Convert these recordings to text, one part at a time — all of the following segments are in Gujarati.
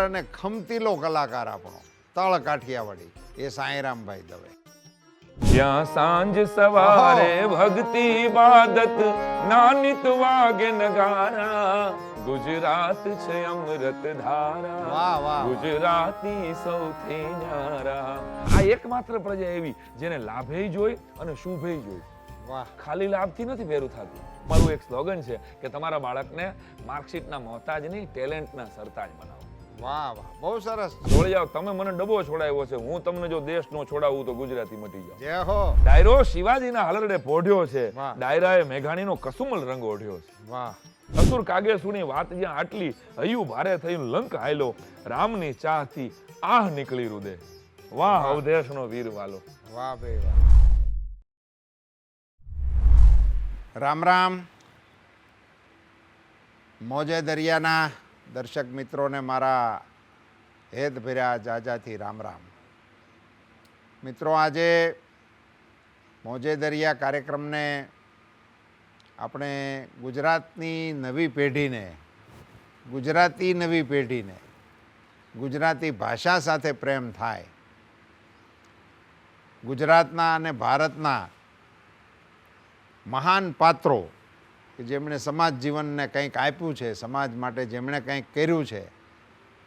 અને ખમતીલો કલાકાર આપણો તળ કાઠિયાવાડી એ સાંઈરામભાઈ દવે. જ્યાં સાંજ સવારે ભક્તિ બાદત નાનિત વાગે નગારા, ગુજરાત છે અમૃત ધારા, વાહ વાહ. ગુજરાતી સૌથી ન્યારા. આ એકમાત્ર પ્રજા એવી જેને લાભે જોઈ અને શુભે જોઈ. વાહ ખાલી લાભથી નથી ભેરું થતું. મારું એક સ્લોગન છે કે તમારા બાળકને માર્કશીટના મોહતાજ નહીં, ટેલેન્ટના સરતાજ બનાવો. વાહ વાહ, બહુ સરસ. જોડી જાઓ. તમે મને ડબ્બો છોડાવ્યો છે, હું તમને જો દેશ નો છોડાવું તો ગુજરાતી મટી જાવ. જય હો. ડાયરો શિવાજીના હલરડે પોઢ્યો છે, વાહ. ડાયરાએ મેઘાણીનો કસુમલ રંગ ઓઢ્યો છે. વાહ અસુર કાગે સુણી વાત જ્યાં આટલી, હૈયું ભારે થયું લંક હાયલો, રામની ચાહથી આહ નીકળી રુદે. વાહ અવધેશનો વીર વાલો. વાહ ભાઈ વાહ. રામ રામ. મોજે દરિયાના દર્શક મિત્રોને મારા હેતભર્યા જાજાથી રામ રામ. મિત્રો, આજે મોજે દરિયા કાર્યક્રમને આપણે ગુજરાતની નવી પેઢીને, ગુજરાતી નવી પેઢીને ગુજરાતી ભાષા સાથે પ્રેમ થાય, ગુજરાતના અને ભારતના મહાન પાત્રો કે જેમણે સમાજ જીવનને કંઈક આપ્યું છે, સમાજ માટે જેમણે કંઈક કર્યું છે,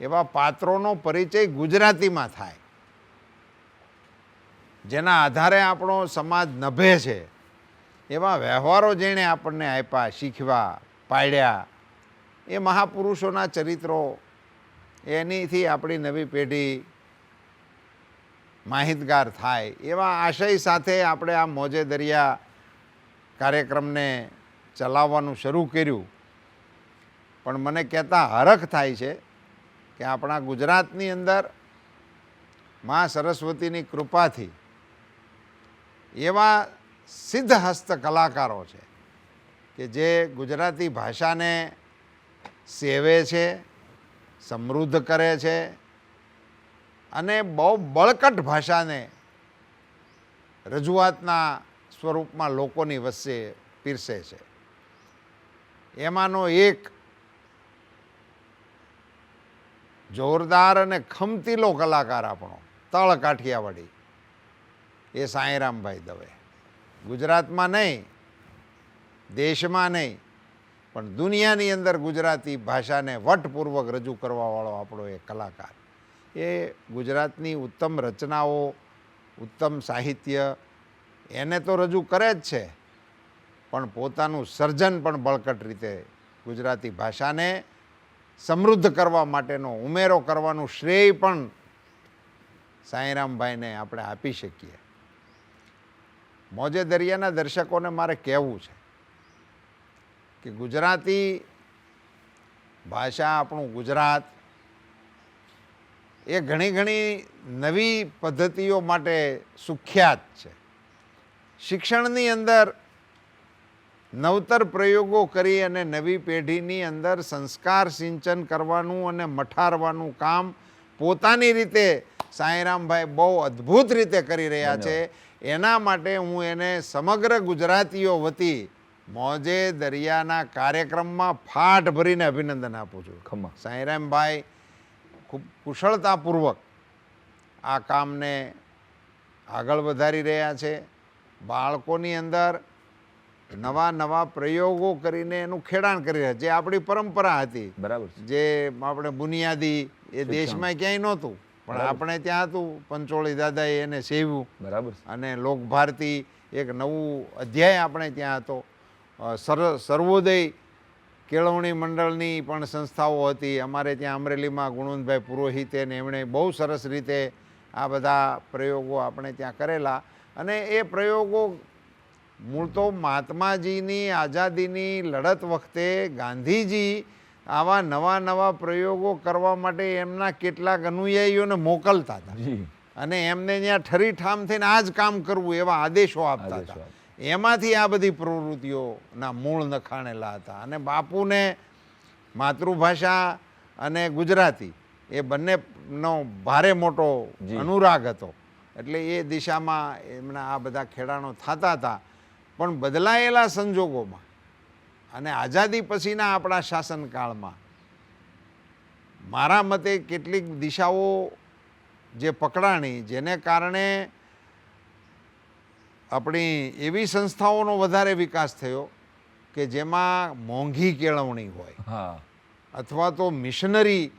એવા પાત્રોનો પરિચય ગુજરાતીમાં થાય, જેના આધારે આપણો સમાજ નભે છે, એવા વ્યવહારો જેણે આપણને આપ્યા, શીખવા, પાડ્યા, એ મહાપુરુષોના ચરિત્રો, એનીથી આપણી નવી પેઢી માહિતગાર થાય, એવા આશય સાથે આપણે આ મોજે દરિયા કાર્યક્રમને ચલાવવાનું શરૂ કર્યું. પણ મને કહેતા હરખ થાય છે કે આપણા ગુજરાતની અંદર મા સરસ્વતીની કૃપાથી એવા સિદ્ધહસ્ત કલાકારો છે કે જે ગુજરાતી ભાષાને સેવે છે, સમૃદ્ધ કરે છે અને બહુ બળકટ ભાષાને રજૂઆતના સ્વરૂપમાં લોકોની વચ્ચે પીરસે છે. એમાંનો એક જોરદાર અને ખમતીલો કલાકાર આપણો તળ કાઠિયાવાડી એ સાંઈરામભાઈ દવે. ગુજરાતમાં નહીં, દેશમાં નહીં, પણ દુનિયાની અંદર ગુજરાતી ભાષાને વટપૂર્વક રજૂ કરવાવાળો આપણો એક કલાકાર. એ ગુજરાતની ઉત્તમ રચનાઓ, ઉત્તમ સાહિત્ય એને તો રજૂ કરે જ છે, પણ પોતાનું સર્જન પણ બળકટ રીતે ગુજરાતી ભાષાને સમૃદ્ધ કરવા માટેનો ઉમેરો કરવાનું શ્રેય પણ સાંઈરામભાઈને આપણે આપી શકીએ. મોજે દરિયાના દર્શકોને મારે કહેવું છે કે ગુજરાતી ભાષા, આપણું ગુજરાત એ ઘણી ઘણી નવી પદ્ધતિઓ માટે સુખ્યાત છે. શિક્ષણની અંદર નવતર પ્રયોગો કરી અને નવી પેઢીની અંદર સંસ્કાર સિંચન કરવાનું અને મઠારવાનું કામ પોતાની રીતે સાંઈરામભાઈ બહુ અદ્ભુત રીતે કરી રહ્યા છે. એના માટે હું એને સમગ્ર ગુજરાતીઓ વતી મોજે દરિયાના કાર્યક્રમમાં ફાટ ભરીને અભિનંદન આપું છું. સાંઈરામભાઈ ખૂબ કુશળતાપૂર્વક આ કામને આગળ વધારી રહ્યા છે. બાળકોની અંદર નવા નવા પ્રયોગો કરીને એનું ખેડાણ કરી રહ્યા, જે આપણી પરંપરા હતી, બરાબર, જે આપણે બુનિયાદી એ દેશમાં ક્યાંય નહોતું, પણ આપણે ત્યાં હતું. પંચોળી દાદાએ એને સેવ્યું, બરાબર, અને લોકભારતી એક નવું અધ્યાય આપણે ત્યાં હતો. સર્વોદય કેળવણી મંડળની પણ સંસ્થાઓ હતી અમારે ત્યાં અમરેલીમાં. ગુણવંતભાઈ પુરોહિતે ને એમણે બહુ સરસ રીતે આ બધા પ્રયોગો આપણે ત્યાં કરેલા. અને એ પ્રયોગો મૂળ તો મહાત્માજીની આઝાદીની લડત વખતે ગાંધીજી આવા નવા નવા પ્રયોગો કરવા માટે એમના કેટલાક અનુયાયીઓને મોકલતા હતા અને એમને ત્યાં ઠરીઠામ થઈને આ જ કામ કરવું એવા આદેશો આપતા હતા. એમાંથી આ બધી પ્રવૃત્તિઓના મૂળ નખાણેલા હતા. અને બાપુને માતૃભાષા અને ગુજરાતી એ બંનેનો ભારે મોટો અનુરાગ હતો, એટલે એ દિશામાં એમના આ બધા ખેડાણો થતા હતા. પણ બદલાયેલા સંજોગોમાં અને આઝાદી પછીના આપણા શાસનકાળમાં મારા મતે કેટલીક દિશાઓ જે પકડાણી, જેને કારણે આપણી એવી સંસ્થાઓનો વધારે વિકાસ થયો કે જેમાં મોંઘી કેળવણી હોય, હા, અથવા તો મિશનરી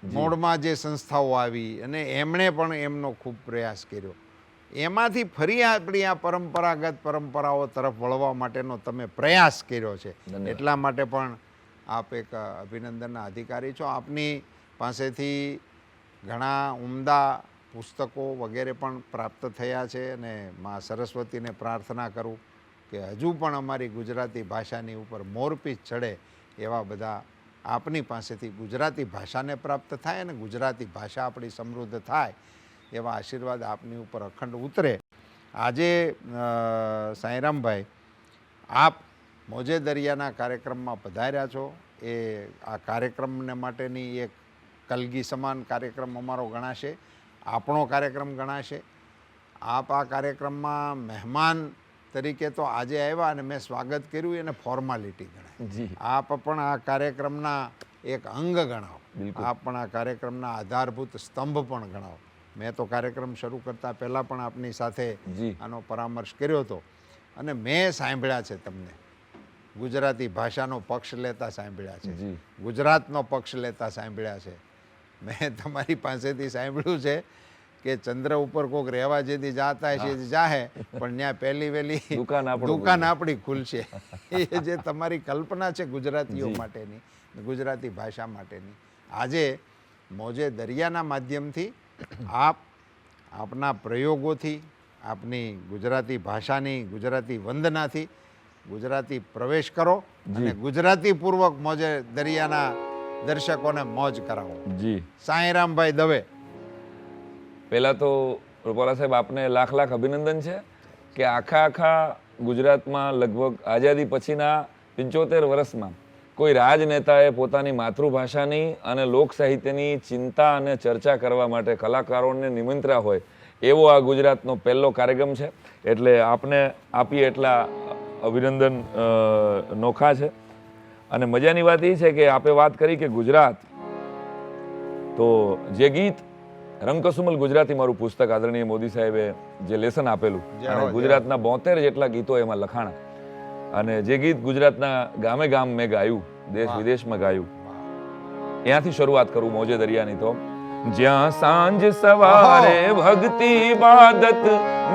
મોડમાં જે સંસ્થાઓ આવી અને એમણે પણ એમનો ખૂબ પ્રયાસ કર્યો. એમાંથી ફરી આપણી આ પરંપરાગત પરંપરાઓ તરફ વળવા માટેનો તમે પ્રયાસ કર્યો છે. એટલા માટે પણ આપ એક અભિનંદનના અધિકારી છો. આપની પાસેથી ઘણા ઉમદા પુસ્તકો વગેરે પણ પ્રાપ્ત થયા છે અને મા સરસ્વતીને પ્રાર્થના કરું કે હજુ પણ અમારી ગુજરાતી ભાષાની ઉપર મોરપીંછ ચડે એવા બધા આપની પાસેથી ગુજરાતી ભાષાને પ્રાપ્ત થાય અને ગુજરાતી ભાષા આપણી સમૃદ્ધ થાય એવા આશીર્વાદ આપની ઉપર અખંડ ઉતરે. આજે સાંઈરામભાઈ, આપ મોજે દરિયાના કાર્યક્રમમાં પધાર્યા છો. એ આ કાર્યક્રમને માટેની એક કલગી સમાન કાર્યક્રમ અમારો ગણાશે, આપણો કાર્યક્રમ ગણાશે. આપ આ કાર્યક્રમમાં મહેમાન તરીકે તો આજે આવ્યા અને મેં સ્વાગત કર્યું એને ફોર્માલિટી ગણાય. આપ પણ આ કાર્યક્રમના એક અંગ ગણાવો, આપ પણ આ કાર્યક્રમના આધારભૂત સ્તંભ પણ ગણાવો. મેં તો કાર્યક્રમ શરૂ કરતા પહેલાં પણ આપની સાથે આનો પરામર્શ કર્યો હતો અને મેં સાંભળ્યા છે તમને ગુજરાતી ભાષાનો પક્ષ લેતા સાંભળ્યા છે, ગુજરાતનો પક્ષ લેતા સાંભળ્યા છે. મેં તમારી પાસેથી સાંભળ્યું છે કે ચંદ્ર ઉપર કોઈક રહેવા જેથી જાતા છે જાહે પણ ત્યાં પહેલી વહેલી દુકાન આપણી ખુલશે. એ જે તમારી કલ્પના છે ગુજરાતીઓ માટેની, ગુજરાતી ભાષા માટેની, આજે મોજે દરિયાના માધ્યમથી આપ આપના પ્રયોગોથી, આપની ગુજરાતી ભાષાની ગુજરાતી વંદનાથી ગુજરાતી પ્રવેશ કરો અને ગુજરાતી પૂર્વક મોજે દરિયાના દર્શકોને મોજ કરાવો. જી સાંઈરામભાઈ દવે, પહેલા તો રૂપાલા સાહેબ આપને લાખ લાખ અભિનંદન છે કે આખા ગુજરાતમાં લગભગ આઝાદી પછીના 75 વર્ષમાં કોઈ રાજનેતાએ પોતાની માતૃભાષાની અને લોક સાહિત્યની ચિંતા અને ચર્ચા કરવા માટે કલાકારોને નિમંત્ર્યા હોય એવો આ ગુજરાતનો પહેલો કાર્યક્રમ છે. એટલે આપને આપીએ એટલા અભિનંદન નોખા છે. અને મજાની વાત એ છે કે આપે વાત કરી કે ગુજરાત, તો જે ગીત રંગકસુમલ ગુજરાતી મારું પુસ્તક આદરણીય મોદી સાહેબે જે લેસન આપેલું અને ગુજરાતના 72 જેટલા ગીતો એમાં લખાણા અને જે ગીત ગુજરાતના ગામે ગામ મેં ગાયું, દેશ વિદેશમાં ગાયું, ત્યાંથી શરૂઆત કરું મોજે દરિયાની. તો જ્યાં સાંજ સવારે ભક્તિ ઇબાદત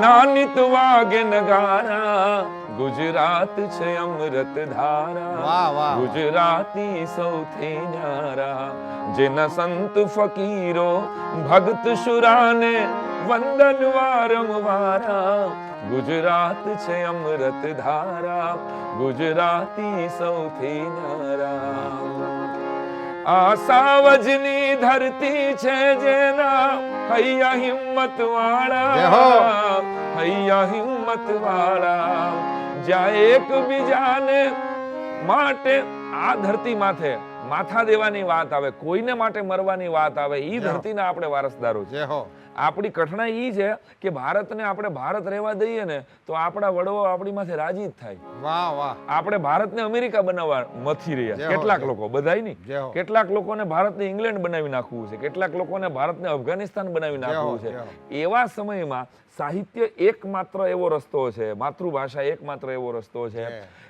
નાનિત વાગે નગારા, ગુજરાત છે અમૃત ધારા, ગુજરાતી સૌથી ન્યારા, જેના સંત ફકીરો ભક્ત શુરાને વંદન વારંવારા, ગુજરાત છે અમૃત ધારા, ગુજરાતી સૌથી ન્યારા. આ સાવજની ધરતી છે જેના હૈયા હિંમત વાળા, હૈયા હિંમત વાળા, જ્યાં એક બીજાને માટે આ ધરતી માથે માથા દેવાની વાત આવે, કોઈને માટે મરવાની વાત આવે, ઈ ધરતીના આપણે વારસદારો છે. આપણી કઠણાઈ ઈ છે કે ભારતને આપણે ભારત રહેવા દઈએ ને તો આપણા વડવાઓ આપણી માથે રાજી જ થાય. વાહ વાહ. આપણે ભારતને અમેરિકા બનાવવા મથી રહ્યા કેટલાક લોકો, બધાય નહીં, કેટલાક લોકોને ભારતને ઇંગ્લેન્ડ બનાવી નાખવું છે, કેટલાક લોકોને ભારતને અફઘાનિસ્તાન બનાવી નાખવું છે. એવા સમયમાં સાહિત્ય એકમાત્ર એવો રસ્તો છે, માતૃભાષા એકમાત્ર એવો રસ્તો છે,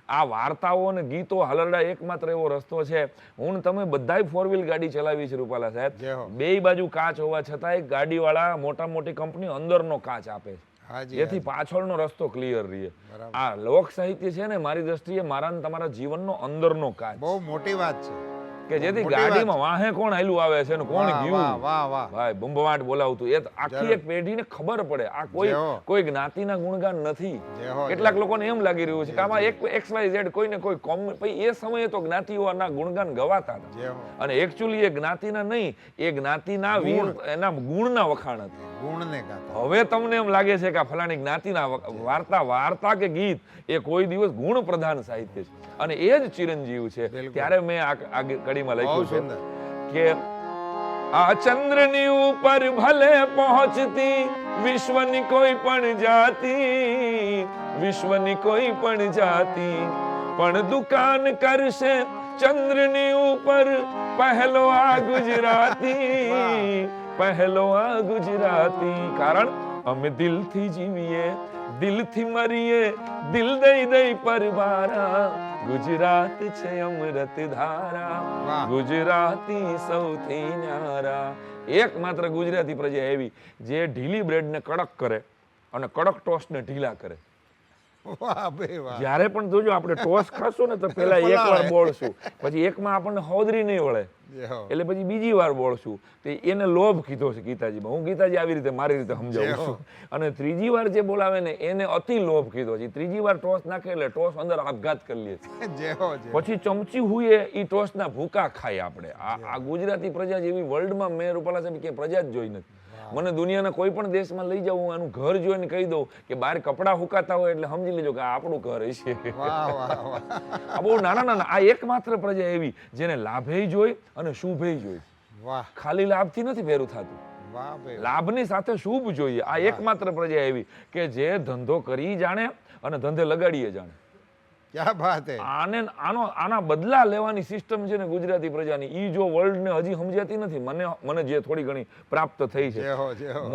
આ વાર્તાઓ અને ગીતો હલરડા એકમાત્ર એવો રસ્તો છે. હું તમે બધાય 4 વ્હીલ ગાડી ચલાવી છે રૂપાલા સાહેબ, બે બાજુ કાચ હોવા છતાંય ગાડીવાળા મોટા મોટી કંપની અંદરનો કાચ આપે છે જેથી પાછળનો રસ્તો ક્લિયર રહે. આ લોક સાહિત્ય છે ને મારી દ્રષ્ટિએ મારા ને તમારા જીવનનો અંદરનો કાચ. બહુ મોટી વાત છે કે જેથી ગાડીમાં વાહે કોણ હાલ્યું આવે છે ને કોણ ગયું ભાઈ બંબવાટ બોલાવતું, એ આખી એક પેઢીને ખબર પડે. આ કોઈ જ્ઞાતિના ગુણગાન નથી. કેટલાક લોકોને એમ લાગી રહ્યું છે કે આમાં XYZ કોઈને કોઈ એ સમયે તો જ્ઞાતિઓના ગુણગાન ગવાતા હતા અને એકચ્યુઅલી એ જ્ઞાતિના નહીં, એ જ્ઞાતિના વીર એના ગુણના વખાણ હતા. હવે તમને એમ લાગે છે કે આ ફલાણી જ્ઞાતિના વાર્તા કે ગીત એ કોઈ દિવસ ગુણ પ્રધાન સાહિત્ય છે અને એ જ ચિરંજીવ છે. ત્યારે મેં આ કડીમાં લખ્યું છે કે આ ચંદ્રની ઉપર ભલે પહોંચતી વિશ્વની કોઈ પણ જાતિ, વિશ્વની કોઈ પણ જાતિ પણ દુકાન કરશે ચંદ્રની ઉપર પહેલો આ ગુજરાતી, પહેલો આ ગુજરાતી. કારણ અમે દિલથી જીવીએ, દિલથી મરીએ, દિલ દઈ દઈ પરવારા. ગુજરાત છે અમૃત ધારા, ગુજરાતી સૌથી ન્યારા. એકમાત્ર ગુજરાતી પ્રજા એવી જે ઢીલી બ્રેડને કડક કરે અને કડક ટોસ્ટને ઢીલા કરે. જ્યારે પણ જોજો આપણે ટોસ ખાશું ને તો પેલા એક વાર બોળશું, પછી એકમાં આપણને હોદરી નહીં વળે એટલે પછી બીજી વાર બોળશું. તો એને લોભ કીધો છે ગીતાજીમાં. હું ગીતાજી આવી રીતે મારી રીતે સમજાવું છું. અને ત્રીજી વાર જે બોલાવે ને એને અતિ લોભ કીધો છે. ત્રીજી વાર ટોસ નાખે એટલે ટોસ અંદર આપઘાત કરી લે છે. પછી ચમચી હુએ ઈ ટોસના ભૂકા ખાય આપણે. આ ગુજરાતી પ્રજા જેવી વર્લ્ડમાં મેં રૂપાલા સાહેબ કે પ્રજા જ જોઈ નથી. મને દુનિયાના કોઈ પણ દેશમાં લઈ જાઉં, હું આનું ઘર જોઈને કહી દઉં કે બહાર કપડા હુકાતા હોય એટલે સમજી લેજો કે આ આપણું ઘર છે. આ બહુ નાના આ એકમાત્ર પ્રજા એવી જેને લાભે જોઈ અને શુભે જોઈ. ખાલી લાભથી નથી ભેરું થતું, લાભની સાથે શુભ જોઈએ. આ એકમાત્ર પ્રજા એવી કે જે ધંધો કરી જાણે અને ધંધે લગાડીએ જાણે. ક્યા વાત હે. આના બદલા લેવાની સિસ્ટમ છે ને ગુજરાતી પ્રજાની, ઈ જો વર્લ્ડને હજી સમજાતી નથી. મને જે થોડી ઘણી પ્રાપ્ત થઈ છે.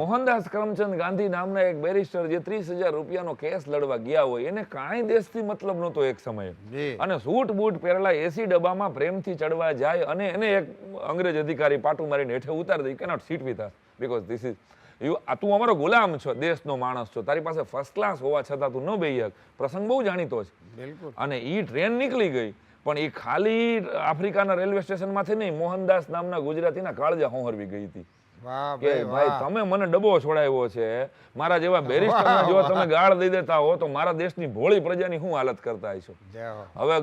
મોહનદાસ કરમચંદ ગાંધી નામના એક બેરિસ્ટર જે 30,000 રૂપિયાનો કેસ લડવા ગયા હોય, એને કાંઈ દેશથી મતલબ નહોતો એક સમયે. અને સૂટ બૂટ પહેરેલા એસી ડબ્બામાં પ્રેમથી ચડવા જાય અને એને એક અંગ્રેજ અધિકારી પાટું મારીને હેઠે ઉતારી દે. Cannot sit with us because this is તું અમારો ગુલામ છો, દેશનો માણસ છો, તારી પાસે ફર્સ્ટ ક્લાસ હોવા છતાં તું ન બેહી. પ્રસંગ બહુ જાણીતો છે. અને ઈ ટ્રેન નીકળી ગઈ પણ એ ખાલી આફ્રિકાના રેલવે સ્ટેશનમાંથી નહીં, મોહનદાસ નામના ગુજરાતીના કાળજા હોહરવી ગઈ હતી કે ભાઈ તમે મને ડબ્બો છોડાવ્યો છે, મારા જેવા બેરિસ્ટરને જો તમે ગાળ દઈ દેતા હો તો મારા દેશની ભોળી પ્રજાની શું હાલત કરતા હશો. હવે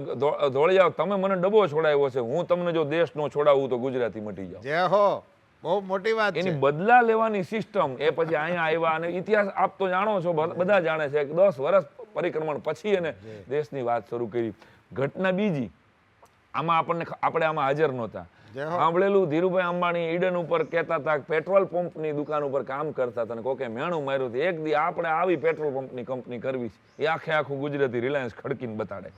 દોડી જાવ, તમે મને ડબ્બો છોડાવ્યો છે, હું તમને જો દેશ નો છોડાવું તો ગુજરાતી મટી જાવ. બહુ મોટી વાત છે. એની બદલા લેવાની સિસ્ટમ એ પછી અહીંયા આવ્યા. અને ઇતિહાસ આપ તો જાણો છો, બધા જાણે છે કે 10 વર્ષ પરિક્રમણ પછી એને દેશની વાત શરૂ કરી. ઘટના બીજી, આમાં આપણે આમાં હાજર નહોતા. સાંભળેલું ધીરુભાઈ અંબાણી ઈડન ઉપર કહેતા હતા કે પેટ્રોલ પંપની દુકાન ઉપર કામ કરતા હતા અને કોકે મેણું માર્યું હતું. એક દી આપણે આવી પેટ્રોલ પંપની કંપની કરવી છે, એ આખું ગુજરાતી રિલાયન્સ ખડકીને બતાડે.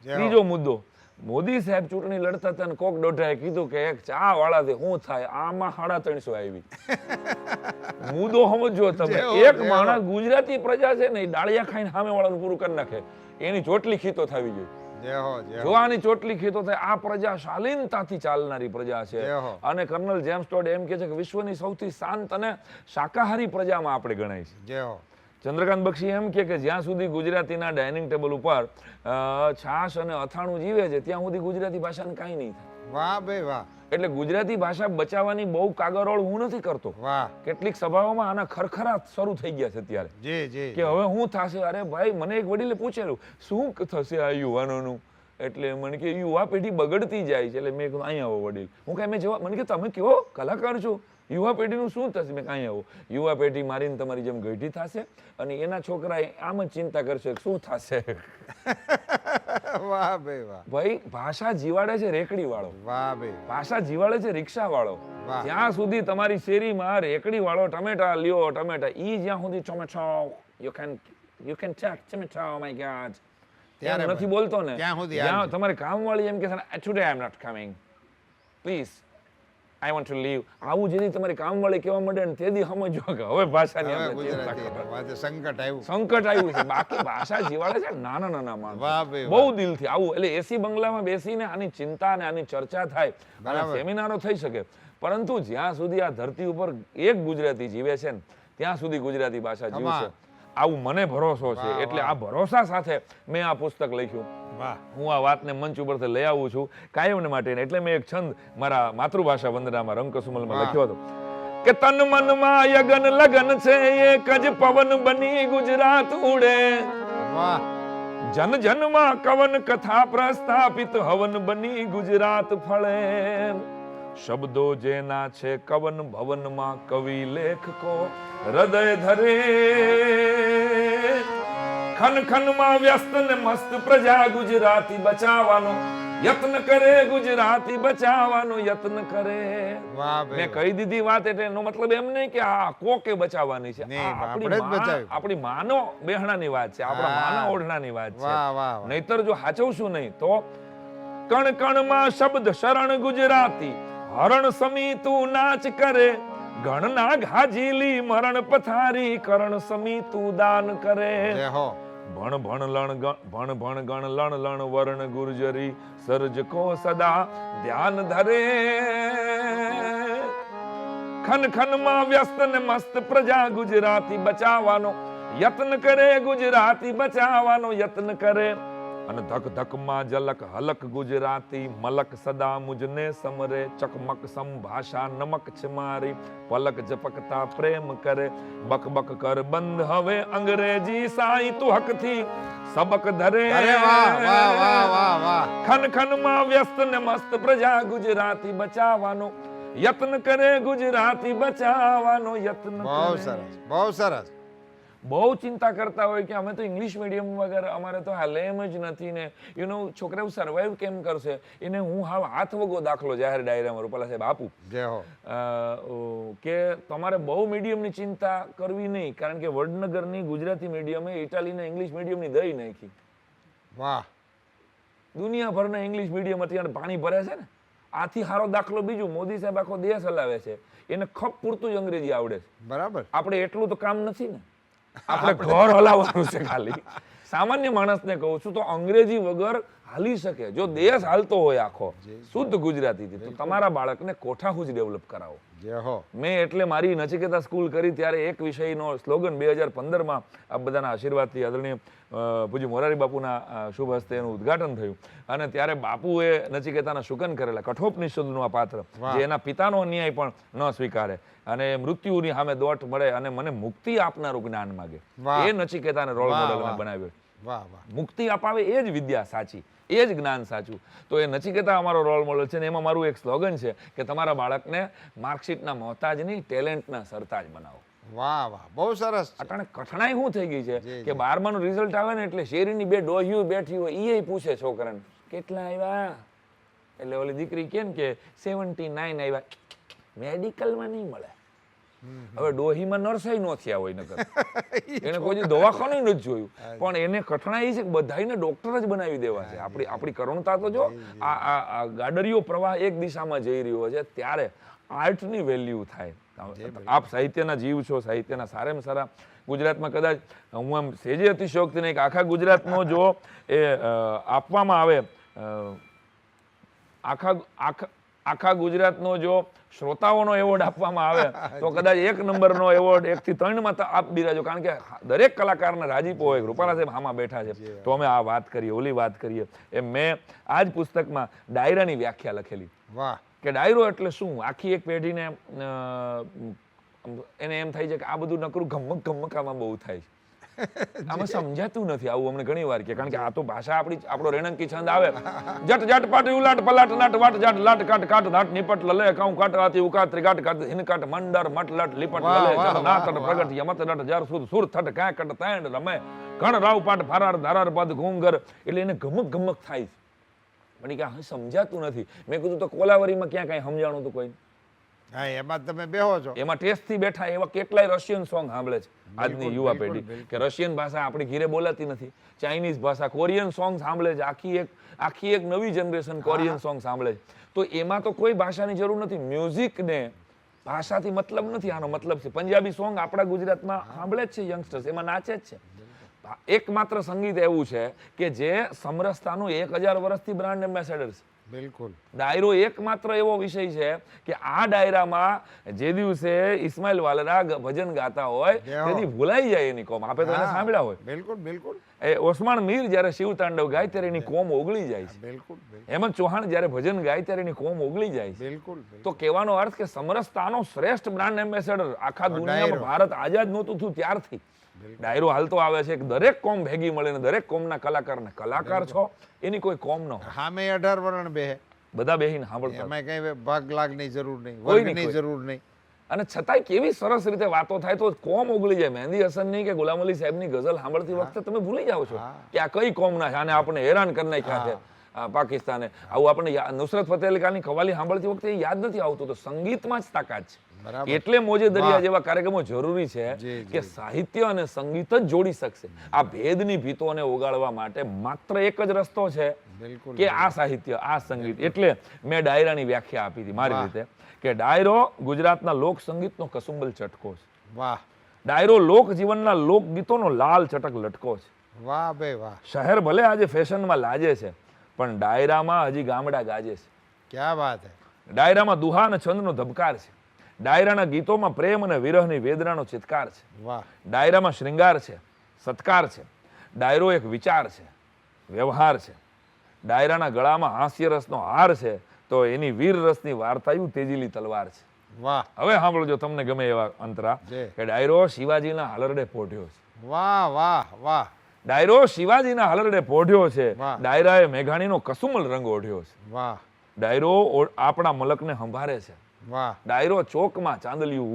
ત્રીજો મુદ્દો, મોદી સાહેબ ચૂંટણી લડતા હતા અને કોક દોઢાએ કીધું કે એક ચા વાળાથી શું થાય, આમાં 350 આવી. મુદ્દો સમજો તમે. એક માણસ ગુજરાતી પ્રજા છે ને, ડાળિયા ખાઈને સામે વાળાનું પૂરું કરી નાખે, એની ચોટલી ખીતો થવી જોઈએ. જો આની ચોટલી ખીતો થાય, આ પ્રજા શાલીનતાથી ચાલનારી પ્રજા છે. અને કર્નલ જેમ્સ ટોડ એમ કે છે કે વિશ્વની સૌથી શાંત અને શાકાહારી પ્રજામાં આપણે ગણાય છે. ચંદ્રકાંત બક્ષી એમ કે જ્યાં સુધી ગુજરાતીના ડાઇનિંગ ટેબલ ઉપર છાશ અને અથાણું જીવે છે ત્યાં સુધી ગુજરાતી ભાષાને કાંઈ નહીં થાય. વાહ ભાઈ વાહ. એટલે ગુજરાતી ભાષા બચાવવાની બહુ કાગરોળ હું નથી કરતો. કેટલીક સભાઓમાં આના ખરખરાટ શરૂ થઈ ગયા છે અત્યારે કે હવે હું થશે. અરે ભાઈ, મને એક વડીલે પૂછેલું શું થશે આ યુવાનોનું, એટલે મને કે યુવા પેઢી બગડતી જાય છે. એટલે મેં કીધું અહીંયા આવો વડીલ. હું કઈ મેં જવાબ, મને કે તમે કેવો કલાકાર છો, યુવા પેઢીનું શું થશે? મેં કાંઈ આવો, યુવા પેઢી મારીને તમારી જેમ ગઢી થશે અને એના છોકરા આમ જ ચિંતા કરશે શું થશે. વાહ ભાઈ વાહ. ભાઈ, ભાષા જીવાડે છે રેકડી વાળો. વાહ ભાઈ. ભાષા જીવાડે છે રિક્ષા વાળો. જ્યાં સુધી તમારી શેરીમાં રેકડી વાળો ટમેટા લ્યો ટમેટા, ઈ જ્યાં સુધી tomato you can check tomato, oh my god, ત્યાં નથી બોલતો ને, ત્યાં તમારી કામવાળી એમ કે છે today I am not coming, please I want to leave. આવું જેની તમારી કામવાળી કહેવા માંડે ને તેથી સમજો કે હવે ભાષાની આપણે ચિંતા કરો, સંકટ આવ્યું છે. બાકી ભાષા જીવાડે છે નાના માણસો બહુ દિલથી. આવું એટલે એસી બંગલામાં બેસીને આની ચિંતા અને આની ચર્ચા થાય અને સેમિનારો થઈ શકે. પરંતુ જ્યાં સુધી આ ધરતી ઉપર એક ગુજરાતી જીવે છે ને ત્યાં સુધી ગુજરાતી ભાષા જીવશે, આવું મને ભરોસો છે. એટલે આ ભરોસા સાથે મેં આ પુસ્તક લખ્યું. હું આ વાતને મંચ ઉપરથી લઈ આવું છું કાયમને માટે. એટલે મેં એક છંદ મારા માતૃભાષા વંદનામાં રંગકસુમલમાં લખ્યો હતો કે તન મનમાં યગન લગન છે, એક જ પવન બની ગુજરાત ઉડે, જન જનમાં કવન કથા પ્રસ્થાપિત હવન બની ગુજરાત ફળે, શબ્દો જેના છે કવન ભવનમાં કવિ લેખકો હૃદય ધરે, ખન ખનમાં વ્યસ્ત ને મસ્ત પ્રજા ગુજરાતી બચાવવાનો યત્ન કરે, ગુજરાતી બચાવવાનો યત્ન કરે. મેં કહી દીધી વાત એટલે એનો મતલબ એમ નહીં કે આ કોકે બચાવવાની છે, આપણી માનો બેહણાની વાત છે, આપણા માના ઓઢણાની વાત છે. નહીતર જો સાચવશું નહીં તો કણ કણમાં શબ્દ શરણ ગુજરાતી, હરણ સમી તું નાચ કરે, ગણના ઘાજીલી મરણ પથારી, કરણ સમી તું દાન કરે. જય હો. ભણ ભણ લણ ભણ ભણ ગણ લણ લણ વર્ણ ગુર્જરી, સર્જકો સદા ધ્યાન ધરે. ખન ખનમાં વ્યસ્ત ને મસ્ત પ્રજા ગુજરાતી બચાવવાનો યત્ન કરે, ગુજરાતી બચાવવાનો યત્ન કરે. અને ધક ધકમાં જલક હલક ગુજરાતી, મલક સદા મુજને સમરે, ચકમક સંભાષા નમક છે મારી, પલક ઝપકતા પ્રેમ કરે. બક બક કર બંધ હવે અંગ્રેજી, સાઈ તું હકથી સબક ધરે. અરે વાહ વાહ વાહ વાહ વાહ. ખન ખનમાં વ્યસ્ત ને મસ્ત પ્રજા ગુજરાતી બચાવવાનો યત્ન કરે, ગુજરાતી બચાવવાનો યત્ન બહુ કરે. સરસ, બહુ સરસ. બહુ ચિંતા કરતા હોય કે અમે તો ઇંગ્લિશ મીડિયમ વગર અમારે તો હાલે એમ જ નથી ને, યુ નો છોકરાઓ સર્વાઈવ કેમ કરશે. એને હું હાથ વગો દાખલો જાહેર ડાયરામાં રૂપાલા સાહેબ આપું જય હો. કે તમારે બહુ મીડિયમની ચિંતા કરવી નહીં, કારણ કે વડનગરની ગુજરાતી મીડિયમે ઇટાલીના ઇંગ્લિશ મીડિયમની દઈ નાખી. વાહ. દુનિયાભરના ઇંગ્લિશ મીડિયમ અત્યારે પાણી ભરે છે ને. આથી સારો દાખલો બીજું, મોદી સાહેબ આખો દેશ હલાવે છે, એને ખપ પૂરતું જ અંગ્રેજી આવડે છે. બરાબર. આપણે એટલું તો કામ નથી ને, આપણે ઘર હલાવવાનું છે ખાલી. સામાન્ય માણસને કહું છું તો અંગ્રેજી વગર હાલી શકે. જો દેશ હાલતો હોય આખો શુદ્ધ ગુજરાતીથી, તો તમારા બાળકને કોઠાહૂજ ડેવલપ કરાવો. જય હો. મેં એટલે મારી નચિકેતા સ્કૂલ કરી ત્યારે એક વિષયનો સ્લોગન 2015માં આ બધાના આશીર્વાદથી આદરણીય પૂજ્ય મોરારી બાપુના શુભ હસ્તે એનું ઉદ્ઘાટન થયું. અને ત્યારે બાપુએ નચિકેતાના શુકન કરેલા, કઠોપનિષદનું આ પાત્ર જે એના પિતાનો અન્યાય પણ ન સ્વીકારે અને મૃત્યુની સામે દોટ મળે અને મને મુક્તિ આપનારું જ્ઞાન માગે, એ નચિકેતાને રોલ મોડલ બનાવ્યો. વાહ વાહ. મુક્તિ અપાવે એ જ વિદ્યા સાચી, એ જ જ્ઞાન સાચું. તો એ નચિકેતા અમારો રોલ મોડલ છે ને એમાં મારું એક સ્લોગન છે કે તમારા બાળકને માર્કશીટના મોહતાજ નહીં, ટેલેન્ટના સરતાજ બનાવો. વાહ વાહ, બહુ સરસ. અટાણે કઠણાઈ શું થઈ ગઈ છે કે 12માનું રિઝલ્ટ આવે ને એટલે શેરીની બે ડોહીઓ બેઠી હોય એ પૂછે છોકરાને કેટલા આવ્યા, એટલે ઓલી દીકરી કેમ કે 79 આવ્યા, મેડિકલમાં નહીં મળે. હવે ડોહીમાં નર્સાઈ નો થયા હોય નકર, એને કોઈ દવાખાનું નથી જોયું, પણ એને કઠણાઈ છે કે બધાને ડોક્ટર જ બનાવી દેવા છે. આપણી કરુણતા તો જો આ ગાડરીયો પ્રવાહ એક દિશામાં જઈ રહ્યો છે ત્યારે આર્ટની વેલ્યુ થાય. આપ સાહિત્યના જીવ છો, સાહિત્યના સારામાં સારા ગુજરાતમાં કદાચ હું આમ સેજે અતિશયોક્તિ નહીં કે આખા ગુજરાતનો જો એ આપવામાં આવે, આખા ગુજરાતનો જો શ્રોતાઓનો એવોર્ડ આપવામાં આવે તો કદાચ 1 નંબરનો એવોર્ડ 1 થી 3 આપ બિરાજો, કારણ કે દરેક કલાકારને રાજીપો હોય. રૂપાલા સાહેબ આમાં બેઠા છે તો અમે આ વાત કરીએ, ઓલી વાત કરીએ. એમ મેં આ જ પુસ્તકમાં ડાયરાની વ્યાખ્યા લખેલી. વાહ. કે ડાયરો એટલે શું? આખી એક પેઢીને એને એમ થાય છે કે આ બધું નકરું ગમક ગમકામાં બહુ થાય છે, આમાં સમજાતું નથી. આવું અમને ઘણી વાર કે કારણ કે આ તો ભાષા આપણો રેણંકી છંદ આવે, જટ જટ પાટ ઉલાટ પલાટ નાટ વાટ જાટ લાટ કાટ કાટ નાટ નિપટ લલે કાઉ કાટ આતી ઉકાત ત્રિગાટ કાટ હિન કાટ મંડર મટ લટ લિપટ લલે જટ નાત પ્રગટ યમત લટ જર સુદ સુર થટ કાય કટ તાંડ રમે ઘણ રાવ પાટ ફરાર ધારાર પદ ઘૂંગર, એટલે એને ગમક ગમક થાય છે. પણ કે સમજાતું નથી. મેં કીધું તો કોલાવરીમાં ક્યાં કઈ સમજાણું તો કોઈ? હા, એમાં તમે બેહો છો. એમાં ટેસ્ટથી બેઠા એવા કેટલાય રશિયન સોંગ સાંભળે છે આજની યુવા પેઢી, કે રશિયન ભાષા આપણી ઘીરે બોલાતી નથી, ચાઇનીઝ ભાષા, કોરિયન સોંગ સાંભળે છે. આખી એક નવી જનરેશન કોરિયન સોંગ સાંભળે છે. તો એમાં તો કોઈ ભાષાની જરૂર નથી. મ્યુઝિકને ભાષાથી મતલબ નથી, આનો મતલબ છે પંજાબી સોંગ આપણા ગુજરાતમાં સાંભળે જ છે યંગસ્ટર્સ, એમાં નાચે જ છે. એકમાત્ર સંગીત એવું છે કે જે સમરસતાનું 1000 વર્ષથી બ્રાન્ડ એમ્બેસેડર છે. બિલકુલ. ડાયરો એકમાત્ર એવો વિષય છે કે આ ડાયરામાં જે દિવસે ઇસ્માઇલ વાલરા ભજન ગાતા હોય તેથી ભૂલાઈ જાય એની કોમ. આપે તો એને સાંભળ્યા હોય. બિલકુલ બિલકુલ. એ ઓસમાણ મીર જ્યારે શિવ તાંડવ ગાય ત્યારે એની કોમ ઓગળી જાય છે. બિલકુલ. હેમંત ચૌહાણ જ્યારે ભજન ગાય ત્યારે એની કોમ ઓગળી જાય છે. બિલકુલ. તો કહેવાનો અર્થ કે સમરસતાનો શ્રેષ્ઠ બ્રાન્ડ એમ્બેસેડર આખા દુનિયામાં ભારત આઝાદ નહોતું થયું ત્યારથી ડાયરો હાલતો આવે છે. દરેક કોમ ભેગી મળે ને દરેક કોમના કલાકારને કલાકાર છો એની કોઈ કોમ ન હોય. સામે 18 વર્ણ બેહે, બધા બેહીને સાંભળતા, એમાં કઈ ભાગ લાગની જરૂર નહીં, વર્ગની જરૂર નહીં. અને છતાંય કેવી સરસ રીતે વાતો થાય તો કોમ ઓગળી જાય. મહેંદી હસનની કે ગુલામ અલી સાહેબની ગઝલ સાંભળતી વખતે તમે ભૂલી જાઓ છો કે આ કઈ કોમના છે, આને આપણે હેરાન કરી નાખ્યા છે પાકિસ્તાને. આવું આપણે નુસરત ફતેહ અલી ખાનની કવાલી સાંભળતી વખતે યાદ નથી આવતું. તો સંગીતમાં જ તાકાત છે. એટલે મોજે દરિયા જેવા કાર્યક્રમો જરૂરી છે કે સાહિત્ય અને સંગીત જ જોડી શકશે. આ ભેદની ભીતોને ઓગાળવા માટે માત્ર એક જ રસ્તો છે બિલકુલ કે આ સાહિત્ય, આ સંગીત. એટલે મેં ડાયરાની વ્યાખ્યા આપી હતી મારી રીતે કે ડાયરો ગુજરાતના લોક સંગીતનો કસુંબલ ચટકો છે. વાહ. ડાયરો લોક જીવનના લોકગીતોનો લાલ ચટક લટકો છે. વાહ ભાઈ વાહ. શહેર ભલે આજે ફેશનમાં લાજે છે, પણ ડાયરામાં હજી ગામડા ગાજે છે. ક્યાં વાત હે. ડાયરામાં દુહા અને છંદનો ધબકાર છે. ડાયરાના ગીતોમાં પ્રેમ અને વિરહની વેદનાનો ચિત્કાર છે. વાહ. ડાયરામાં શૃંગાર છે, સત્કાર છે. ડાયરો એક વિચાર છે, વ્યવહાર છે. ડાયરાના ગળામાં હાસ્યરસનો હાર છે, તો એની વીર રસની વાર્તાયું તેજીલી તલવાર છે. વાહ. હવે સાંભળજો, તમને ગમે એવા અંતરા કે ડાયરો શિવાજીના હાલરડે પોઢ્યો છે. વાહ વાહ વાહ. ડાયરો શિવાજીના હાલરડે પોઢ્યો છે. વાહ. ડાયરાએ મેઘાણીનો કસુમલ રંગ ઓઢ્યો છે. વાહ. ડાયરો આપણા મલકને સંભાળે છે. વાહ. ડાયરો ચોકમાં ચાંદલિયું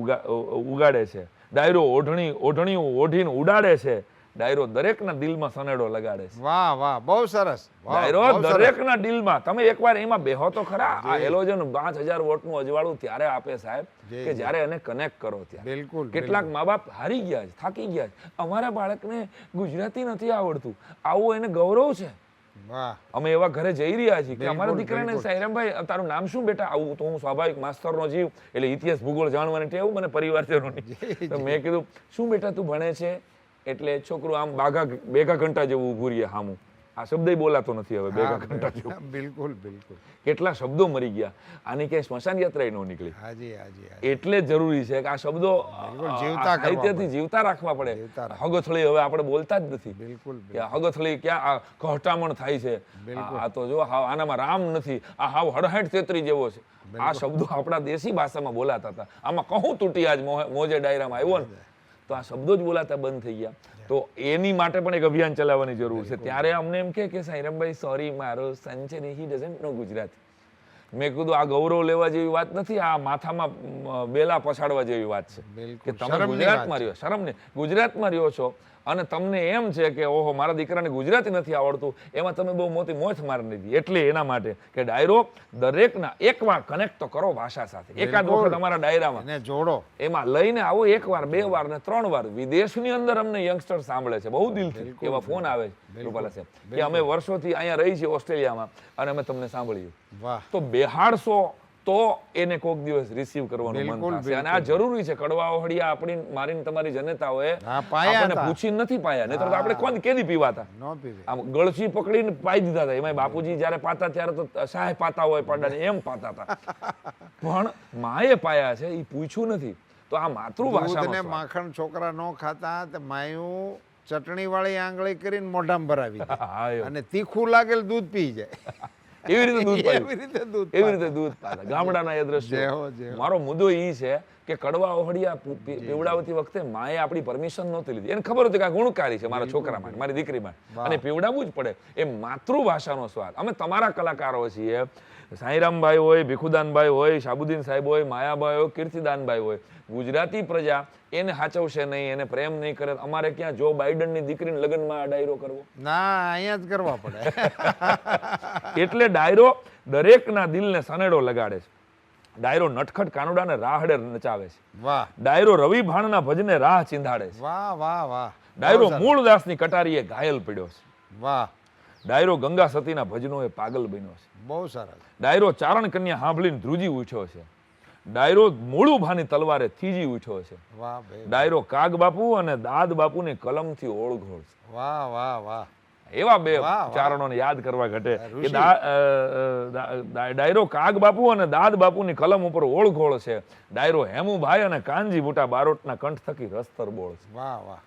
ઉગાડે છે. ડાયરો ઓઢણીયું ઓઢીને ઉડાડે છે. ડાયરો દરેકના દિલમાં સનેડો લગાડે છે. વાહ વાહ, બહુ સરસ. ડાયરો દરેકના દિલમાં. તમે એકવાર એમાં બેહો તો ખરા. આ હેલોજન 5000 વોટનું અજવાળું ત્યારે આપે સાહેબ કે જ્યારે એને કનેક્ટ કરો ત્યારે. બિલકુલ. કેટલાક મા બાપ હારી ગયા છે, થાકી ગયા છે. અમારા બાળકને ગુજરાતી નથી આવડતું, આવું એને ગૌરવ છે. વાહ. અમે એવા ઘરે જઈ રહ્યા છીએ કે અમારા દીકરાને સાયરામભાઈ તારું નામ શું બેટા? આવું તો હું સ્વાભાવિક માસ્તરનો જીવ એટલે ઇતિહાસ ભૂગોળ જાણવાની ટેવ મને પરિવારજનોની. તો મેં કીધું શું બેટા તું ભણે છે? એટલે છોકરું આમ બેગા ઘંટા જેવું ઊભું રહીએ સામું. આ શબ્દ બોલાતો નથી હવે, બેગા ઘંટા જેવું. બિલકુલ બિલકુલ. કેટલા શબ્દો મરી ગયા. આની ક્યાંય સ્મશાન યાત્રા ન નીકળી. હાજી હાજી. એટલે જ જરૂરી છે કે આ શબ્દો સાહિત્યથી જીવતા રાખવા પડે. હગથળી હવે આપણે બોલતા જ નથી. બિલકુલ. હગથળી ક્યાં ઘટામણ થાય છે. આ તો જો આનામાં રામ નથી, આ હાવ હડહડ તેત્રી જેવો છે. આ શબ્દો આપણા દેશી ભાષામાં બોલાતા હતા. આમાં કહું તૂટી આજ મોજે ડાયરામાં આવ્યો ને તો આ શબ્દો જ બોલાતા બંધ થઈ ગયા. તો એની માટે પણ એક અભિયાન ચલાવવાની જરૂર છે. ત્યારે અમને એમ કે સાયરામભાઈ સોરી, મારો સન છે ને, હી ડઝન્ટ નો ગુજરાતી. મેં કીધું આ ગૌરવ લેવા જેવી વાત નથી, આ માથામાં બેલા પછાડવા જેવી વાત છે કે તમે ગુજરાતમાં રહ્યો. શરમ ને ગુજરાતમાં રહ્યો છો અને તમને એમ છે કે ઓહો મારા દીકરાને ગુજરાતી નથી આવડતું, એમાં તમે બહુ મોટી મોથ મારી દીધી. એટલે એના માટે કે ડાયરો દરેકના એકવાર કનેક્ટ તો કરો ભાષા સાથે. એકાદ વખત અમારા ડાયરામાં જોડો, એમાં લઈને આવો, એકવાર, 2 વાર ને 3 વાર. વિદેશની અંદર અમને યંગસ્ટર સાંભળે છે બહુ દિલથી. એવા ફોન આવે છે રૂપાલા સાહેબ કે અમે વર્ષોથી અહીંયા રહી છીએ ઓસ્ટ્રેલિયામાં અને અમે તમને સાંભળીએ. તો બેહાડશો તો એને કોઈક દિવસ રિસીવ કરવાનું મન થશે. અને આ જરૂરી છે. કડવા ઓહળિયા આપણી મારીને તમારી જનતાઓએ આપણને પૂછી નથી પાયા, નહીતર તો આપણે કોણ કેદી પીવાતા. આમ ગળસી પકડીને પાઈ દીધા હતા. એમાં બાપુજી જયારે પાતા ત્યારે તો સાહેબ પાતા હોય પાડાને એમ પાતા હતા. પણ માએ પાયા છે એ પૂછ્યું નથી. તો આ માતૃભાષામાં માખણ છોકરા ન ખાતા તો માયું ચટણી વાળી આંગળી કરીને મોઢામાં ભરાવી અને તીખું લાગેલ દૂધ પી જાય. એવી રીતે દૂધ પાયું, એવી રીતે દૂધ પાતા. ગામડાના એ દ્રશ્યો. મારો મુદ્દો એ છે કે કડવા ઓહળિયા પીવડાવતી વખતે માએ આપણી પરમિશન નહોતી લીધી. એને ખબર હતી કે આ ગુણકારી છે મારા છોકરા માટે, મારી દીકરી માટે, અને પીવડાવવું જ પડે. એ માતૃભાષાનો સ્વાદ. અમે તમારા કલાકારો છીએ. સાંઈરામભાઈ હોય, ભીખુદાનભાઈ હોય, શાબુદ્દીન સાહેબ હોય, માયાભાઈ હોય, કીર્તિદાનભાઈ હોય. ગુજરાતી પ્રજા એને હાચવશે નહીં, એને પ્રેમ નહીં કરે. અમારે ક્યાં જો બાઇડનની દીકરીને લગ્નમાં ડાયરો કરવો? ના, અહીંયા જ કરવા પડે. એટલે ડાયરો દરેકના દિલને સનેડો લગાડે છે. ડાયરો નટખટ કાનુડાને રાહડે નચાવે છે. વાહ. ડાયરો રવિ ભાણના ભજને રાહ ચીંધાડે છે. વાહ વાહ વાહ. ડાયરો મૂળદાસની કટારીએ ઘાયલ પડ્યો છે. વાહ. ડાયરો ગંગા સતીના ભજનોએ પાગલ બન્યો છે. બહુ સરસ. ડાયરો ચારણ કન્યા સાંભળીને ધ્રુજી ઉઠ્યો છે. ડાયરો મૂળુભાની તલવારે થીજી ઉઠ્યો છે. ડાયરો કાગ બાપુ અને દાદ બાપુની કલમથી ઓળઘોળ છે. વાહ વાહ વાહ. એવા બે ચારણોને યાદ કરવા ઘટે કે ડાયરો કાગ બાપુ અને દાદ બાપુની કલમ ઉપર ઓળઘોળ છે. ડાયરો હેમુભાઈ અને કાનજી બુટા બારોટના કંઠ થકી રસ્તર બોળ છે. વાહ વાહ.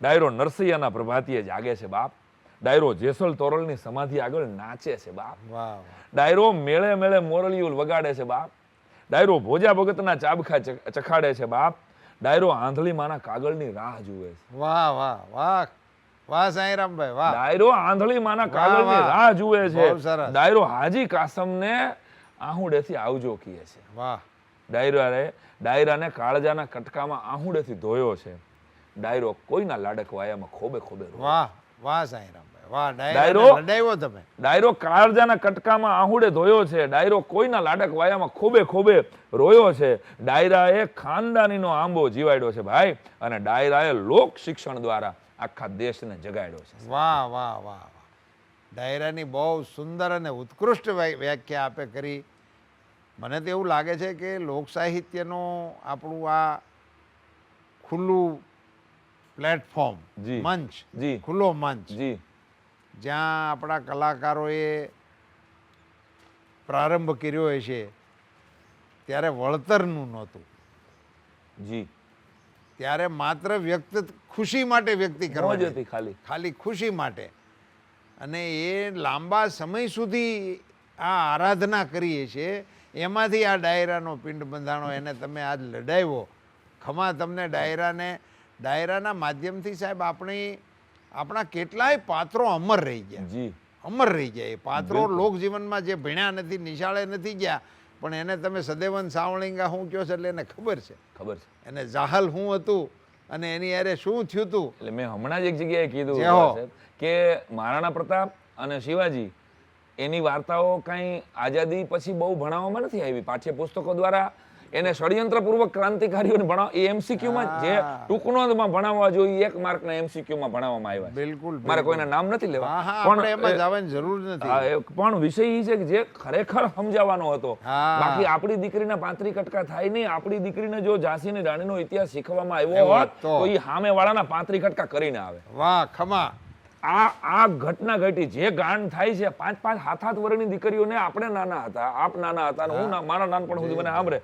ડાયરો નરસૈયાના પ્રભાતીએ જાગે છે બાપ. ડાયરો જેસલ તોરલની સમાધિ આગળ નાચે છે બાપ. વાહ. ડાયરો મેળે મેળે મોરલિયું વગાડે છે બાપ. ડાયરો ભોજા ભગતના ચાબખા ચખાડે છે બાપ. ડાયરો આંધળી માના કાગળની રાહ જુએ છે. વાહ વાહ વાહ. વાહ સાંઈરામભાઈ વાહ. ડાયરો આંધળી માના કાગળની રાહ જુએ છે. ડાયરો હાજી કાસમને આહુડેથી આવજો કહે છે. વાહ. ડાયરાને કાળજાના કટકામાં આહુડેથી ધોયો છે. ડાયરો કોઈના લાડક વાયામાં ખોબે ખોબે. વાહ વાહ સાંઈરામભાઈ વાહ. ડાયરો કાળજાના કટકામાં આહુડે ધોયો છે. ડાયરો કોઈના લાડક વાયામાં ખોબે ખોબે રોયો છે. ડાયરાએ ખાનદાનીનો આંબો જીવાડ્યો છે ભાઈ. અને ડાયરાએ લોક શિક્ષણ દ્વારા આખા દેશને જગાડ્યો છે. વાહ વાહ વાહ. ડાયરાની બહુ સુંદર અને ઉત્કૃષ્ટ વ્યાખ્યા આપે કરી. મને તો એવું લાગે છે કે લોક સાહિત્યનો આપણું આ ખુલ્લું પ્લેટફોર્મ, જી. મંચ, જી. ખુલ્લો મંચ, જી જ્યાં આપણા કલાકારોએ પ્રારંભ કર્યો હશે ત્યારે વળતરનું નહોતું. જી ત્યારે માત્ર ખુશી માટે વ્યક્તિ મોજ કરવાની હતી ખાલી. ખાલી ખુશી માટે. અને એ લાંબા સમય સુધી આ આરાધના કરીએ છીએ. એમાંથી આ ડાયરાનો પિંડ બંધાણો, એને તમે આજ લડાવ્યો. ખમા તમને ડાયરાના માધ્યમથી સાહેબ આપણા કેટલાય પાત્રો અમર રહી ગયા. જી અમર રહી ગયા. એ પાત્રો લોકજીવનમાં જે ભણ્યા નથી, નિશાળે નથી ગયા, પણ એને તમે સદેવન સાવળિંગા શું કહો છો એટલે એને ખબર છે. ખબર છે. એને જાહલ શું હતું અને એની યારે શું થયું હતું. એટલે મેં હમણાં જ એક જગ્યાએ કીધું સાહેબ કે મહારાણા પ્રતાપ અને શિવાજી એની વાર્તાઓ કાંઈ આઝાદી પછી બહુ ભણાવવામાં નથી આવી. પાઠ્યપુસ્તકો દ્વારા એને ષડયંત્રપૂર્વક ક્રાંતિકારીઓને ભણાવ એ એમસીક્યુમાં જે ટૂંકનોંધમાં ભણાવવા જોઈએ 1 માર્કના એમસીક્યુમાં ભણાવવામાં આવ્યા. બિલકુલ. મારે કોઈના નામ નથી લેવા, પણ એમાં જવાની જરૂર નથી. પણ વિષય એ છે કે જે ખરેખર સમજાવવાનો હતો. બાકી આપણી દીકરીના 35 કટકા થાય નહીં. આપણી દીકરીને જો ઝાંસીની રાણીનો ઇતિહાસ શીખવામાં આવ્યો હોત તો એ સામે વાળાના 35 કટકા કરીને આવે. વાહ ખમા. આ ઘટના ઘટી જે ગાંડ થાય છે 5-5 7-7 વર્ષની દીકરીઓને આપણે નાના હતા, આપ નાના હતા, હું મારા નાનપણ સુધી મને સાંભળે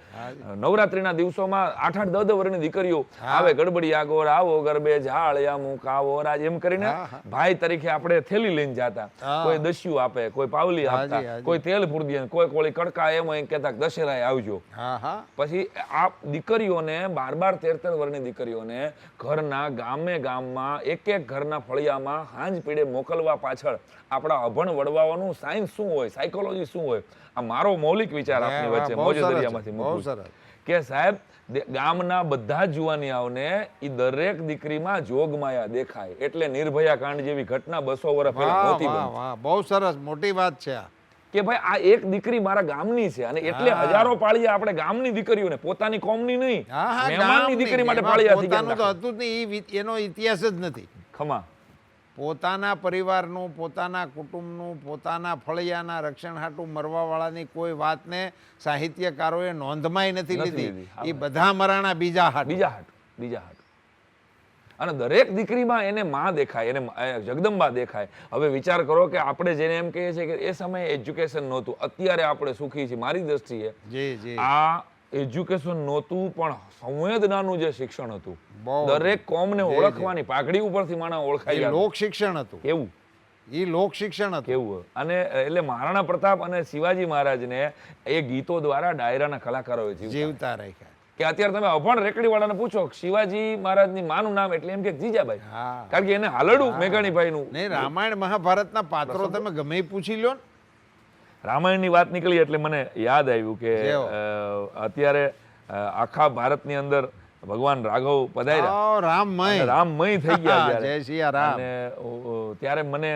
નવરાત્રીના દિવસોમાં 8-8 10 વર્ષની દીકરીઓ આવે ગડબડી આગોર આવો ગરબે ઝાળિયા મુક આવો રાજ એમ કરીને ભાઈ તરીકે આપણે થેલી લઈને જતા. કોઈ દસ્યુ આપે, કોઈ પાવલી આપતા, કોઈ તેલ પૂરદી, કોઈ કોળી કડકા એમ કહેતા દશેરાએ આવજો. પછી આ દીકરીઓને 12-13 વર્ષની દીકરીઓને ઘરના ગામમાં એક ઘરના ફળિયામાં સાંજ પીડે મોકલવા પાછળ આપણા અભણ વડવાઓનું સાયન્સ શું હોય, સાયકોલોજી શું હોય. આ મારો મૌલિક વિચાર આપની વચ્ચે મોજેદરિયામાંથી મૂકું કે સાહેબ ગામના બધા જ જુવાનિયાઓને ઈ દરેક દીકરીમાં જોગમાયા દેખાય એટલે નિર્ભયા કાંડ જેવી ઘટના 200 વર્ષ પહેલા નહોતી બની. બહુ સરસ, મોટી વાત છે કે ભાઈ આ એક દીકરી મારા ગામની છે અને એટલે હજારો પાળિયા આપણે ગામની દીકરીઓને, પોતાની કોમની નહીં, મહેમાનની દીકરી માટે પાળિયા થઈ ગયા. તો હતું જ નહીં, એનો ઇતિહાસ જ નથી. ખમા પોતાના પરિવારનું, પોતાના કુટુંબનું, પોતાના ફળિયાના રક્ષણ હાટું મરવાવાળાની કોઈ વાતને સાહિત્યકારોએ નોંધમાંય નથી લીધી. એ બધા મરાણા બીજા હાટ. અને દરેક દીકરીમાં એને માં દેખાય, એને જગદંબા દેખાય. હવે વિચાર કરો કે આપણે જેને એમ કહીએ છીએ કે એ સમયે એજ્યુકેશન નહોતું, અત્યારે આપણે સુખી છીએ. મારી દ્રષ્ટિએ આ એજ્યુકેશન નહોતું પણ સંવેદનાનું જે શિક્ષણ હતું, દરેક કોમને ઓળખવાની, પાઘડી ઉપરથી માણસ ઓળખાય, લોક શિક્ષણ હતું. કેવું એ લોક શિક્ષણ હતું કેવું. અને એટલે મહારાણા પ્રતાપ અને શિવાજી મહારાજને એ ગીતો દ્વારા ડાયરાના કલાકારોએ જીવતા રાખ્યા. કે અત્યારે તમે અભણ રેકડી વાળાને પૂછો શિવાજી મહારાજની માનું નામ એટલે એમ કે જીજાબાઈ, કારણ કે એને હાલડું મેઘાણીભાઈ નું. નહીં, રામાયણ મહાભારતના પાત્રો તમે ગમે પૂછી લો ને. રામાયણની વાત નીકળી એટલે મને યાદ આવ્યું કે અત્યારે આખા ભારતની અંદર ભગવાન રાઘવ પધાર્યા, રામમય થઈ ગયા. અને ત્યારે મને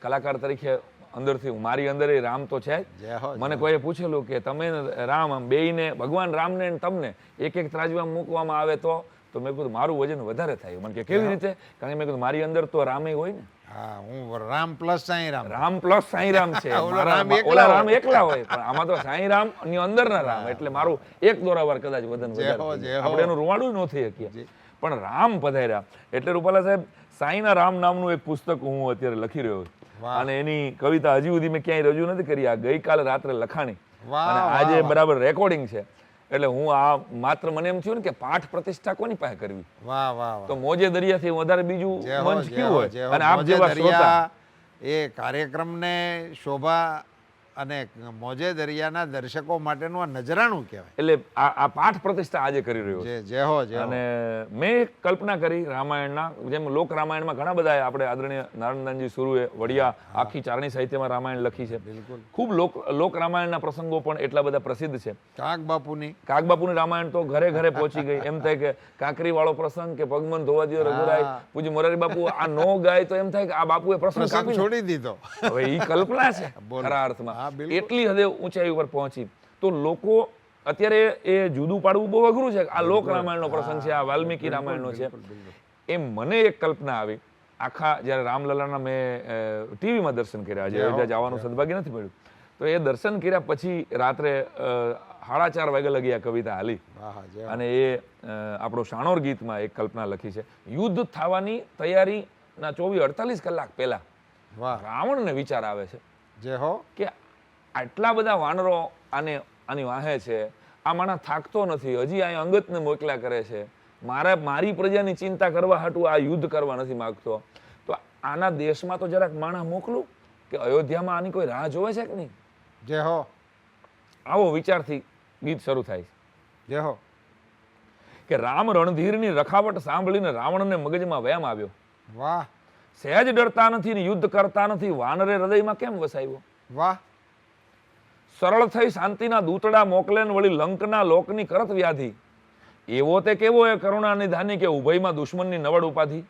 કલાકાર તરીકે અંદરથી, મારી અંદર એ રામ તો છે જ. મને કોઈએ પૂછેલું કે તમે રામ બેયને, ભગવાન રામને તમને એક ત્રાજવામાં મૂકવામાં આવે તો મેં કીધું મારું વજન વધારે થાય. મને કે કેવી રીતે? કારણ કે મેં કીધું મારી અંદર તો રામે હોય ને. હું રામ પ્લસ સાંઈરામ. રામ પ્લસ સાંઈરામ છે. ઓલા રામ એકલા હોય પણ આમાં તો સાંઈરામ ની અંદરના રામ, એટલે મારું એક દોરાવાર કદાચ વજન વધારે. આપણે એનું રૂવાડું ન થઈ શકીએ પણ રામ પધાર્યા એટલે રૂપાલા સાહેબ સાંઈના રામ નામનું એક પુસ્તક હું અત્યારે લખી રહ્યો છું. અને એની કવિતા હજી સુધી મેં ક્યાંય રજૂ નથી કરી. આ ગઈકાલે રાત્રે લખાણી અને આજે બરાબર રેકોર્ડિંગ છે. એટલે હું આ માત્ર મને એમ થયું ને કે પાઠ પ્રતિષ્ઠા કોની પાસે કરવી. તો મોજે દરિયાથી વધારે બીજું મંચ કયું હોય. અને આપ જેવા શ્રોતા એ કાર્યક્રમને શોભા અને મોજે દરિયાના દર્શકો માટેનું આ નજરાણું કહેવાય. એટલે આ પાઠ પ્રતિષ્ઠા આજે કરી રહ્યો છે. અને મેં એક કલ્પના કરી રામાયણના, જેમ લોક રામાયણમાં ઘણા બધા આપણે આદરણીય નારાયણદાનજી સુરુએ વડિયા આખી ચારણી સાહિત્યમાં રામાયણ લખી છે. ખૂબ લોક રામાયણના પ્રસંગો પણ એટલા બધા પ્રસિદ્ધ છે. કાગબાપુની રામાયણ તો ઘરે ઘરે પહોંચી ગઈ. એમ થાય કે કાંકરી વાળો પ્રસંગ કે પગમન ધોવા દો રઘુરાય, પૂજ્ય મોરારી બાપુ આ નો ગાય તો એમ થાય કે આ બાપુએ પ્રસંગ છોડી દીધો. હવે એ કલ્પના છે ખરા અર્થમાં. એટલી હદે ઊંચાઈ ઉપર પહોંચી તો લોકો અત્યારે એ જુદું પાડવું બહુ અઘરું છે. આ લોક રામાયણનો પ્રસંગ છે, આ વાલ્મીકી રામાયણનો છે. એમ મને એક કલ્પના આવી આખા જ્યારે રામલલાના મેં ટીવીમાં દર્શન કર્યા, આજે અયોધ્યા જવાનું સદભાગ્ય નથી મળ્યું, તો એ દર્શન કર્યા પછી રાત્રે 4:30 વાગે લગી આ કવિતા હાલી. અને એ આપણો શાણોર ગીતમાં એક કલ્પના લખી છે, યુદ્ધ થવાની તૈયારીના 24-48 કલાક પહેલા રાવણને વિચાર આવે છે કે આટલા બધા વાનરો આની વાહે છે, આ માણસ થાકતો નથી, હજી અહીં અંગતને મોકલ્યા કરે છે, મારી પ્રજાની ચિંતા કરવા હાટું આ યુદ્ધ કરવા નથી માંગતો, તો આના દેશમાં તો જરાક માણસ મોકલું કે અયોધ્યામાં આની કોઈ રાહ જોવે છે કે નહીં. જય હો. આવો વિચારથી ગીત શરૂ થાય છે. જય હો. કે રામ રણધીરની રખાવટ સાંભળીને રાવણને મગજમાં વહેમ આવ્યો. વાહ. સહેજ ડરતા નથી ને યુદ્ધ કરતા નથી, વાનરે હૃદયમાં કેમ વસાવ્યો. વાહ. સરળ થઈ શાંતિના દૂતડા મોકલે ને વળી લંકના લોકની કરત વ્યાધિ, એવો તે કેવો એ કરુણા નિધાની કે ઉભયમાં દુશ્મનની નવડ ઉપાધિ.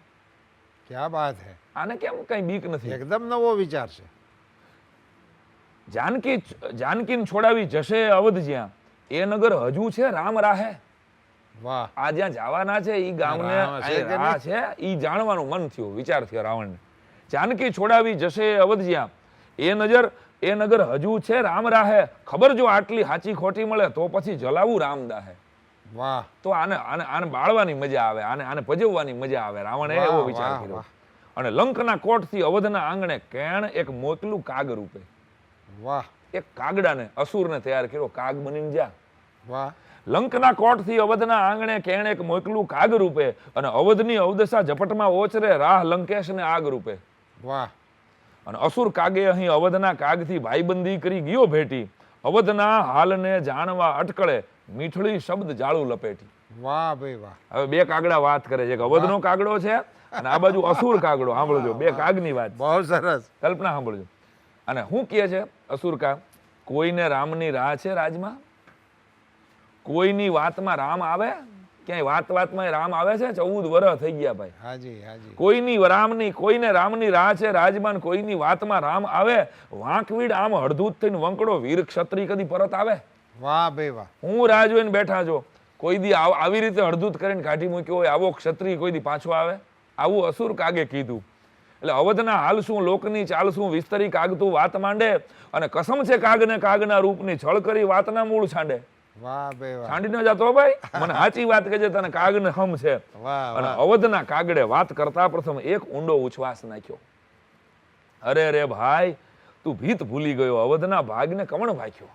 ક્યા બાત હે. આને કેમ કઈ બીક નથી. એકદમ નવો વિચાર છે. જાનકીને છોડાવી જશે અવધ જ્યાં, એ નગર હજુ છે રામ રાહે. વાહ. આ જ્યાં જવાના છે ઈ ગામને આ છે ઈ જાણવાનું મન થયું, વિચાર થયો રાવણને. જાનકી છોડાવી જશે અવધ જ્યાં, એ નગર હજુ છે રામ રાહે, ખબર જો આટલી હાચી ખોટી મળે તો પછી જલાવું રામ દાહે. વાહ. તો આને બાળવાની મજા આવે, આને પજવવાની મજા આવે. રાવણે એવો વિચાર કર્યો. અને લંકના કોટથી અવધના આંગણે કેણ એક મોકલું કાગ રૂપે. વાહ. એક કાગડાને અસુરને તૈયાર કર્યો, કાગ બનીને જા. વાહ. લંકના કોટથી અવધના આંગણે કેણ એક મોકલું કાગ રૂપે, અને અવધની અવદશા ઝપટમાં ઓચરે રાહ લંકેશને આગ રૂપે. વાહ. અને અસુર કાગે અહીં અવધના કાગથી ભાઈબંધી કરી ગયો ભેટી, અવધના હાલને જાણવા અટકળે મીઠડી શબ્દ જાળું લપેટી. વાહ ભાઈ વાહ. હવે બે કાગડા વાત કરે છે, કે અવધનો કાગડો છે અને આ બાજુ અસુર કાગડો. સાંભળજો, બે કાગની વાત. બહુ સરસ કલ્પના સાંભળજો. અને શું કહે છે અસુર કાગ, કોઈને રામની રાહ છે રાજમાં, કોઈની વાતમાં રામ આવે, ક્યાંય વાતમાં રામ આવે છે. 14 વર્ષ થઈ ગયા ભાઈ. હાજી હાજી. કોઈને રામની રાહ છે રાજમાં, કોઈની વાતમાં રામ આવે, વાંકવીડ આમ હળધૂત થઈને વંકડો વીર ક્ષત્રિય કદી પરત આવે. વાહ ભાઈ વાહ. હું રાહ જોઈને બેઠા છો, કોઈ દી આવી રીતે હળધૂત કરીને કાઢી મૂક્યો હોય આવો ક્ષત્રિય કોઈ દી પાછો આવે. આવું અસુર કાગે કીધું. એટલે અવધના હાલ શું, લોકની ચાલ શું, વિસ્તરી કાગતું વાત માંડે, અને કસમ છે કાગને કાગના રૂપની, છળ કરી વાતના મૂળ છાંડે. વાહ ભાઈ વાહ. છાંડી ન જાતો ભાઈ, મને સાચી વાત કહેજે, તને કાગને હમ છે. અને અવધના કાગડે વાત કરતા પ્રથમ એક ઊંડો ઉચ્છવાસ નાખ્યો. અરે ભાઈ, તું ભીત ભૂલી ગયો, અવધના ભાગને કમણ ભાખ્યો.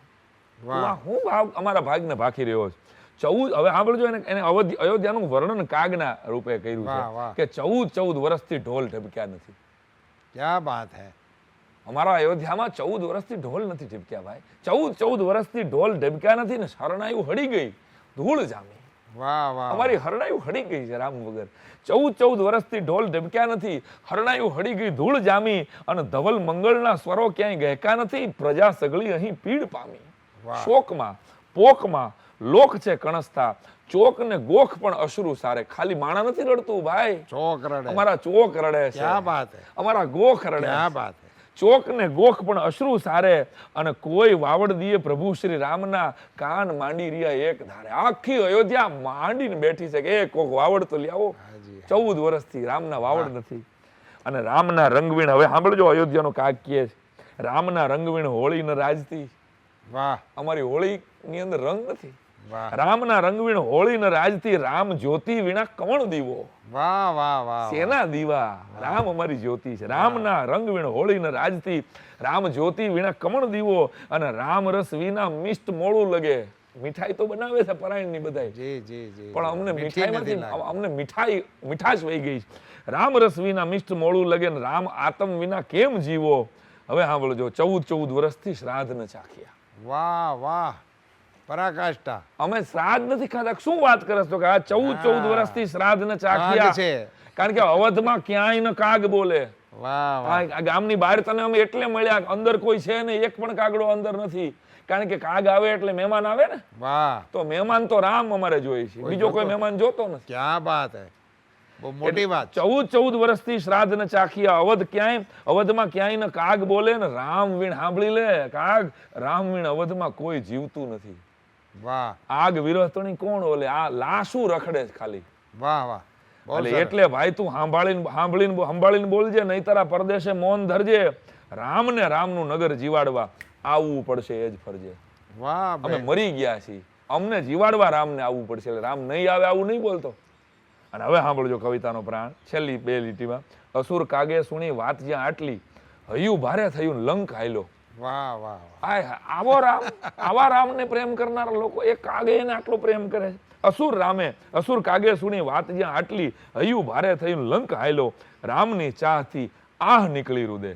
હું ભાગ અમારા ભાગને ભાખી રહ્યો છું. 14, હવે સાંભળજો, એને અયોધ્યાનું વર્ણન કાગના રૂપે કર્યું છે કે 14 વર્ષથી ઢોલ ઢબક્યા નથી. ક્યાં વાત હે. અમારા અયોધ્યામાં 14 વર્ષથી ઢોલ નથી ઢબક્યા ભાઈ. 14 વર્ષથી ઢોલ ઢબક્યા નથી ને હરણાયું હળી ગઈ, ધૂળ જામી. વાહ વાહ. અમારી હરણાયું હળી ગઈ છે રામ વગર. 14 વર્ષથી ઢોલ ઢબક્યા નથી, હરણાયું હળી ગઈ, ધૂળ જામી, અને ધવલ મંગળના સ્વરો ક્યાંય ગહેકા નથી, પ્રજા સગળી અહીં પીડ પામી. શોકમાં પોકમાં લોક છે કણસતા, ચોક ને ગોખ પણ અશ્રુ સારે. ખાલી માણા નથી રડતું ભાઈ, ચોક રડે. અમારા ચોક રડે છે. ક્યાં વાત હે. અમારા ગોખ રડે. ક્યાં વાત હે. ચોક ને ગોખ પણ અશ્રુ સારે, અને કોઈ વાવડ દીએ પ્રભુ શ્રી રામના કાન માંડી રહ્યા એક ધારે. આખી અયોધ્યા માંડીને બેઠી છે કે કોક વાવડ તો લ્યાવો. 14 વર્ષથી રામના વાવડ નથી. અને રામના રંગવીણ, હવે સાંભળજો અયોધ્યાનો કાગ કહે છે, રામના રંગવીણ હોળી ન રાજતી. વાહ. અમારી હોળી ની અંદર રંગ નથી. રામના રંગવીણ હોળી ન રાજતી, રામ જ્યોતિ વિના કમણ દીવો. વાહ વાહ વાહ. સેના દીવા, રામ અમારી જ્યોતિ છે. રામના રંગવીણ હોળી ન રાજતી, રામ જ્યોતિ વિના કમણ દીવો, અને રામ રસ વિના મિષ્ટ મોળું લગે. મીઠાઈ તો બનાવે છે પરાયણની બધાય, પણ અમને મીઠાઈમાંથી અમને મીઠાશ વહી ગઈ. રામ રસ વિના મિષ્ટ મોળું લગે, રામ આતમ વિના કેમ જીવો. હવે સાંભળજો, 14 વર્ષથી શ્રાદ્ધ ન ચાખ્યા. વાહ વાહ. પરાકાષ્ઠા. અમે શ્રાદ્ધ નથી ખાધા. શું વાત કરે છો કે આ 14 વર્ષથી શ્રાદ્ધ ન ચાખ્યા છે? કારણ કે અવધમાં ક્યાંય ન કાગ બોલે. આ ગામની બહાર તને અમે એટલે મળ્યા, અંદર કોઈ છે ને એક પણ કાગડો અંદર નથી. કારણ કે કાગ આવે એટલે મહેમાન આવે ને. વાહ. તો મહેમાન તો રામ અમારે જોઈએ છે, બીજો કોઈ મહેમાન જોતો નથી. ક્યાં વાત હે, બહુ મોટી વાત. 14 વર્ષથી શ્રાદ્ધ ન ચાખ્યા, અવધમાં ક્યાંય ન કાગ બોલે ને રામ વીણ સાંભળી લે. કાગ રામ વીણ અવધમાં કોઈ જીવતું નથી. વાહ. આગ વિરહતણી કોણ ઓલે, આ લાશું રખડે છે ખાલી. વાહ વાહ. એટલે ભાઈ તું સંભાળીને બોલજે, નહીં તારા પરદેશે મૌન ધરજે. રામને રામનું નગર જીવાડવા આવવું પડશે એ જ ફરજે. વાહ, અમે મરી ગયા છીએ, અમને જીવાડવા રામને આવવું પડશે. એટલે રામ નહીં આવે આવું નહીં બોલતો. અને હવે સાંભળજો કવિતાનો પ્રાણ, છેલ્લી 2 લીટીમાં. અસુર કાગે સુણી વાત જ્યાં આટલી, હૈયું ભારે થયું લંક હાયલો. વાહ વાહ, આવો રામ, આવા રામને પ્રેમ કરનારા લોકો, એ કાગે એને આટલો પ્રેમ કરે છે. અસુર કાગે સુણી વાત જ્યાં આટલી, હૈયું ભારે થયું લંક હાયલો. રામની ચાહથી આહ નીકળી રુદે,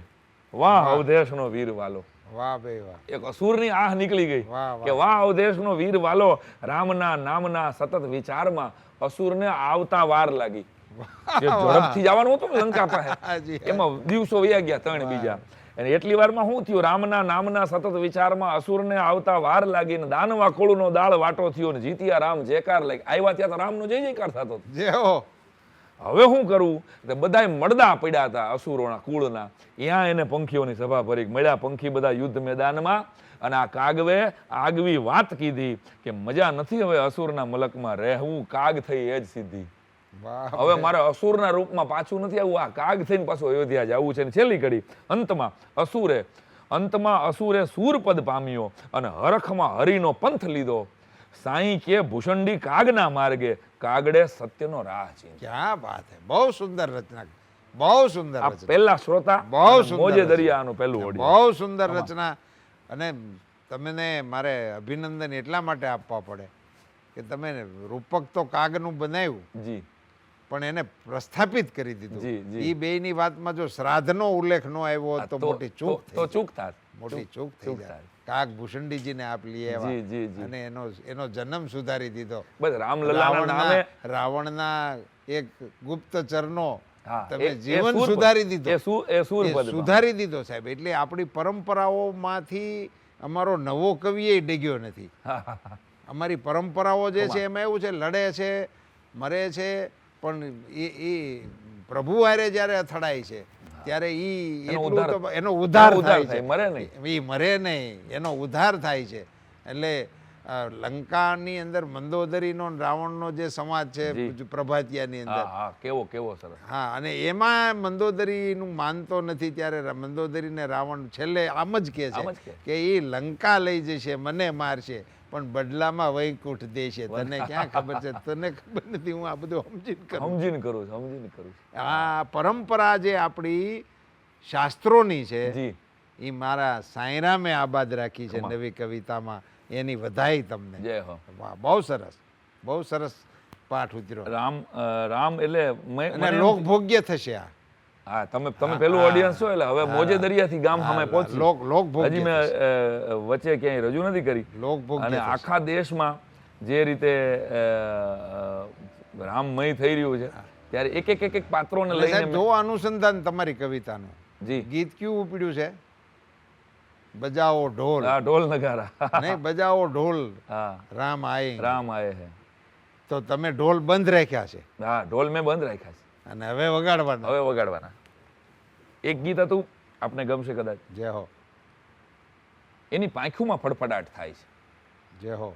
વાહ અવધેશનો વીર વાલો. વાહ ભાઈ વાહ, એક અસુરની આહ નીકળી ગઈ કે વાહ અવધેશનો વીર વાલો. રામના નામના સતત વિચારમાં અસુરને આવતા વાર લાગી. જે ઝડપથી જવાનું હતું ને લંકા પાસે, એમાં દિવસો વયા ગયા 3 બીજા. અને એટલી વારમાં શું થયું? રામના નામના સતત વિચારમાં અસુરને આવતા વાર લાગી ને દાનવા કોળનો દાળ વાટો થયો ને જીત્યા રામ જયકાર લાગી. આવ્યા ત્યાં તો રામનો જય જયકાર થતો. હવે શું કરવું? બધાય મળદા પડ્યા હતા અસુરોના કુળના. ત્યાં એને પંખીઓની સભા ભરી, મળ્યા પંખી બધા યુદ્ધ મેદાનમાં. અને આ કાગવે આગવી વાત કીધી કે મજા નથી હવે અસુરના મલકમાં રહેવું, કાગ થઈ એ જ સિદ્ધિ. હવે મારે અસુરના રૂપમાં પાછું નથી આવવું, આ કાગ થઈને પાછું અયોધ્યા જવું છે. છેલ્લી કડી, અંતમાં અસુરે સૂરપદ પામ્યો અને હરખમાં હરિનો પંથ લીધો. સાઈ કે ભૂષંડી કાગના માર્ગે, કાગડે સત્યનો રાહ છે. ક્યાં વાત છે, બહુ સુંદર રચના, બહુ સુંદર રચના. પહેલા શ્રોતા, બહુ સુંદર, મોજે દરિયાનું પહેલું ઓડિયો, બહુ સુંદર રચના. અને તમને મારે અભિનંદન એટલા માટે આપવા પડે કે તમે રૂપક તો કાગનું બનાવ્યું જી, પણ એને પ્રસ્થાપિત કરી દીધું. એ બેયની વાતમાં જો શ્રાદ્ધનો ઉલ્લેખ ન આવ્યો તો મોટી ચૂક થાત. મોટી ચૂક થઈ જાય. કાગ ભૂષંડીજીને આપ લઈ આવ્યા અને એનો જન્મ સુધારી દીધો. બસ રામલલ્લાના નામે રાવણના એક ગુપ્તચરનો તમે જીવન સુધારી દીધો, સુધારી દીધો સાહેબ. એટલે આપણી પરંપરાઓમાંથી અમારો નવો કવિએ ડગ્યો નથી. અમારી પરંપરાઓ જે છે એમાં એવું છે, લડે છે, મરે છે, પણ એ પ્રભુ હારે જ્યારે અથડાય છે ત્યારે એનો ઉદ્ધાર થાય છે. મરે નહીં, એનો ઉદ્ધાર થાય છે. એટલે લંકાની અંદર મંદોદરીનો રાવણનો જે સમાજ છે પ્રભાતિયાની અંદર, કેવો સરસ. હા, અને એમાં મંદોદરીનું માનતો નથી ત્યારે મંદોદરીને રાવણ છેલ્લે આમ જ કહે છે કે એ લંકા લઈ જશે, મને મારશે, પણ બદલામાં વૈકુંઠ દેશે. તને ક્યાં ખબર છે? તને ખબર નથી, હું આ બધું સમજીને કરું. આ પરંપરા જે આપણી શાસ્ત્રોની છે એ મારા સાંઈરામે આબાદ રાખી છે નવી કવિતામાં. એની વધાઈ તમને. જય હો. વાહ, બહુ સરસ, બહુ સરસ પાઠ ઉતર્યો. રામ એટલે લોકભોગ્ય થશે આ. હા, તમે પેલું ઓડિયન્સ છો એટલે હવે મોજે દરિયાથી ગામ સામે પહોંચી. હજી મેં વચ્ચે ક્યાંય રજૂ નથી કરી. અને આખા દેશમાં જે રીતે રામમય થઈ રહ્યું છે ત્યારે એક પાત્રોને લઈને જો અનુસંધાન તમારી કવિતાનું ગીત કયું ઉપડ્યું છે? બજાવો ઢોલ. ઢોલ નગારા નહીં, બજાવો ઢોલ, રામ આયે હે. તો તમે ઢોલ બંધ રાખ્યા છે? હા, ઢોલ મેં બંધ રાખ્યા છે. અને હવે વગાડવાના. એક ગીત હતું, આપને ગમશે કદાચ. જય હો. એની પાંખુમાં ફડફડાટ થાય છે. જય હો.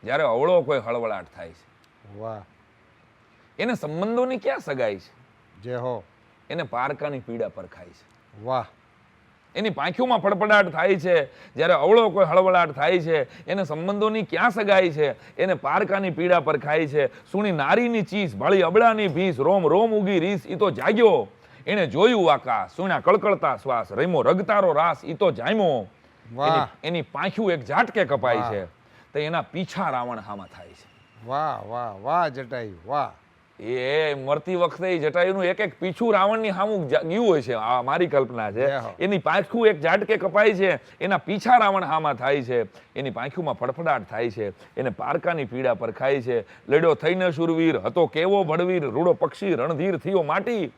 જ્યારે અવળો કોઈ હળવળાટ થાય છે. વાહ. એને સંબંધોની ક્યાં સગાઈ છે? જય હો. એને પારકાની પીડા પર ખાય છે. વાહ. એની પાંખીઓમાં ફડફડાટ થાય છે, જ્યારે અવળો કોઈ હળવળાટ થાય છે. એને સંબંધોની ક્યાં સગાઈ છે? એને પારકાની પીડા પર ખાય છે. સુણી નારીની ચીસ, ભાળી અબળાની ભીસ, રોમ રોમ ઉગી રીસ, ઈ તો જાગ્યો. એને જોયું આકાશ, સુણ્યા કળકળતા શ્વાસ, રમ્યો રગતારો રાસ, ઈ તો જામ્યો. એની પાંખ્યું એક ઝાટકે કપાય છે, તો એના પીછા રાવણ હામાં થાય છે. વાહ વાહ વાહ જટાયુ, વાહ. એ મરતી વખતે જટાયુનું એક પીછું રાવણની હામું ગયું હોય છે. આ મારી કલ્પના છે. એની પાંખું એક ઝાટકે કપાય છે, એના પીછા રાવણ હામાં થાય છે. એની પાંખુમાં ફડફડાટ થાય છે, એને પારકાની પીડા પર ખાય છે. લડ્યો થઈને શુરવીર, હતો કેવો ભડવીર, રૂડો પક્ષી રણધીર થયો માટી.